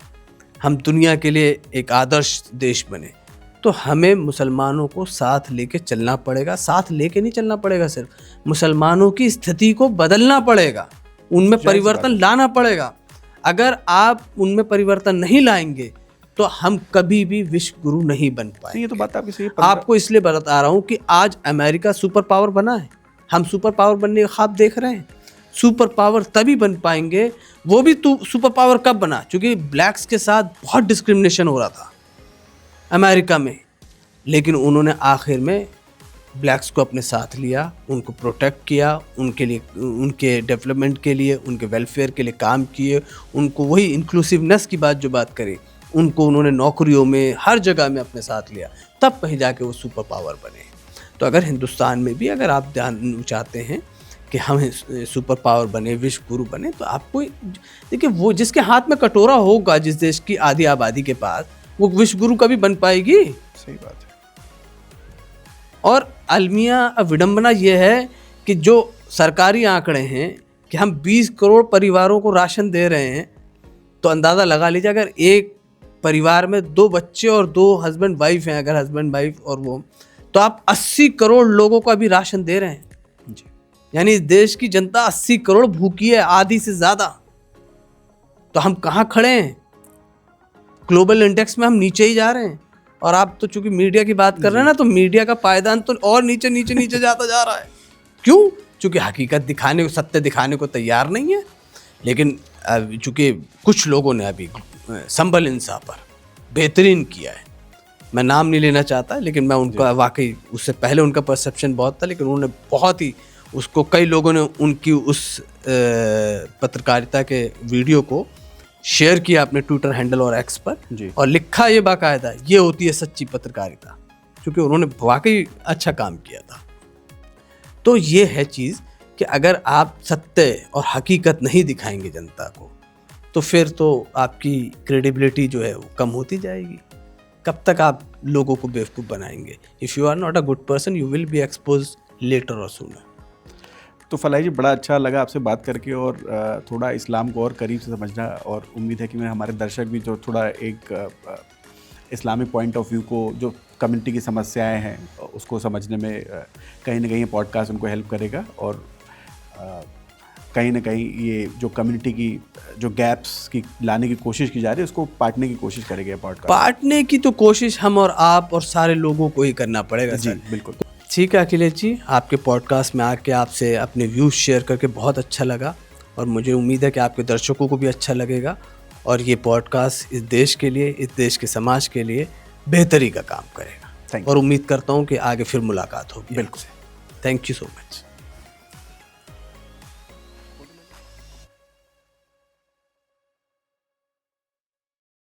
Speaker 1: हम दुनिया के लिए एक आदर्श देश बने, तो हमें मुसलमानों को साथ लेके चलना पड़ेगा। साथ लेके नहीं चलना पड़ेगा, सिर्फ मुसलमानों की स्थिति को बदलना पड़ेगा, उनमें परिवर्तन लाना पड़ेगा। अगर आप उनमें परिवर्तन नहीं लाएंगे तो हम कभी भी विश्व गुरु नहीं बन पाएंगे।
Speaker 2: ये तो बात आपकी सही है।
Speaker 1: आपको इसलिए बता रहा हूँ कि आज अमेरिका सुपर पावर बना है, हम सुपर पावर बनने का ख्वाब देख रहे हैं। सुपर पावर तभी बन पाएंगे, वो भी सुपर पावर कब बना? क्योंकि ब्लैक्स के साथ बहुत डिस्क्रिमिनेशन हो रहा था अमेरिका में, लेकिन उन्होंने आखिर में ब्लैक्स को अपने साथ लिया, उनको प्रोटेक्ट किया, उनके लिए, उनके डेवलपमेंट के लिए, उनके वेलफेयर के लिए काम किए, उनको वही इंक्लूसिवनेस की बात जो बात करी, उनको उन्होंने नौकरियों में हर जगह में अपने साथ लिया, तब कहीं जाके वो सुपर पावर बने। तो अगर हिंदुस्तान में भी अगर आप ध्यान चाहते हैं कि हम सुपर पावर बने, विश्व गुरु बने, तो आपको देखिए वो जिसके हाथ में कटोरा होगा, जिस देश की आधी आबादी के पास, वो विश्व गुरु कभी बन पाएगी?
Speaker 2: सही बात है।
Speaker 1: और अलमिया विडंबना ये है कि जो सरकारी आंकड़े हैं कि हम 20 करोड़ परिवारों को राशन दे रहे हैं, तो अंदाज़ा लगा लीजिए, अगर एक परिवार में 2 बच्चे और 2 हस्बैंड वाइफ हैं, अगर हस्बैंड वाइफ और वो, तो आप 80 करोड़ लोगों को अभी राशन दे रहे हैं
Speaker 2: जी।
Speaker 1: यानी इस देश की जनता 80 करोड़ भूखी है, आधी से ज़्यादा। तो हम कहाँ खड़े हैं? ग्लोबल इंडेक्स में हम नीचे ही जा रहे हैं। और आप तो चूंकि मीडिया की बात कर रहे हैं ना, तो मीडिया का पायदान तो और नीचे नीचे नीचे जाता जा रहा है। क्यों? चूंकि हकीकत दिखाने को, सत्य दिखाने को तैयार नहीं है। लेकिन चूंकि कुछ लोगों ने अभी संभल इंसाफ पर बेहतरीन किया है, मैं नाम नहीं लेना चाहता, लेकिन मैं उनका वाकई, उससे पहले उनका परसेप्शन बहुत था, लेकिन उन्होंने बहुत ही उसको, कई लोगों ने उनकी उस पत्रकारिता के वीडियो को शेयर किया अपने ट्विटर हैंडल और एक्स पर
Speaker 2: जी।
Speaker 1: और लिखा ये बाकायदा, ये होती है सच्ची पत्रकारिता, क्योंकि उन्होंने वाकई अच्छा काम किया था। तो ये है चीज़ कि अगर आप सत्य और हकीकत नहीं दिखाएंगे जनता को, तो फिर तो आपकी क्रेडिबिलिटी जो है वो कम होती जाएगी। कब तक आप लोगों को बेवकूफ़ बनाएंगे? If you are not a good person, you will be expose later और सूनर।
Speaker 2: तो फलाही जी, बड़ा अच्छा लगा आपसे बात करके और थोड़ा इस्लाम को और करीब से समझना, और उम्मीद है कि मैं हमारे दर्शक भी जो थोड़ा एक इस्लामिक पॉइंट ऑफ व्यू को, जो कम्युनिटी की समस्याएं हैं उसको समझने में कहीं ना कहीं पॉडकास्ट उनको हेल्प करेगा, और कहीं ना कहीं ये जो कम्युनिटी की जो गैप्स की लाने की कोशिश की जा रही है उसको पाटने की कोशिश करेगा पॉडकास्ट।
Speaker 1: पाटने की तो कोशिश हम और आप और सारे लोगों को ही करना पड़ेगा।
Speaker 2: जी बिल्कुल।
Speaker 1: ठीक है अखिलेश जी, आपके पॉडकास्ट में आके आपसे अपने व्यूज़ शेयर करके बहुत अच्छा लगा, और मुझे उम्मीद है कि आपके दर्शकों को भी अच्छा लगेगा, और ये पॉडकास्ट इस देश के लिए, इस देश के समाज के लिए बेहतरी का काम करेगा। और उम्मीद करता हूँ कि आगे फिर मुलाकात होगी।
Speaker 2: बिल्कुल।
Speaker 1: Thank you so much.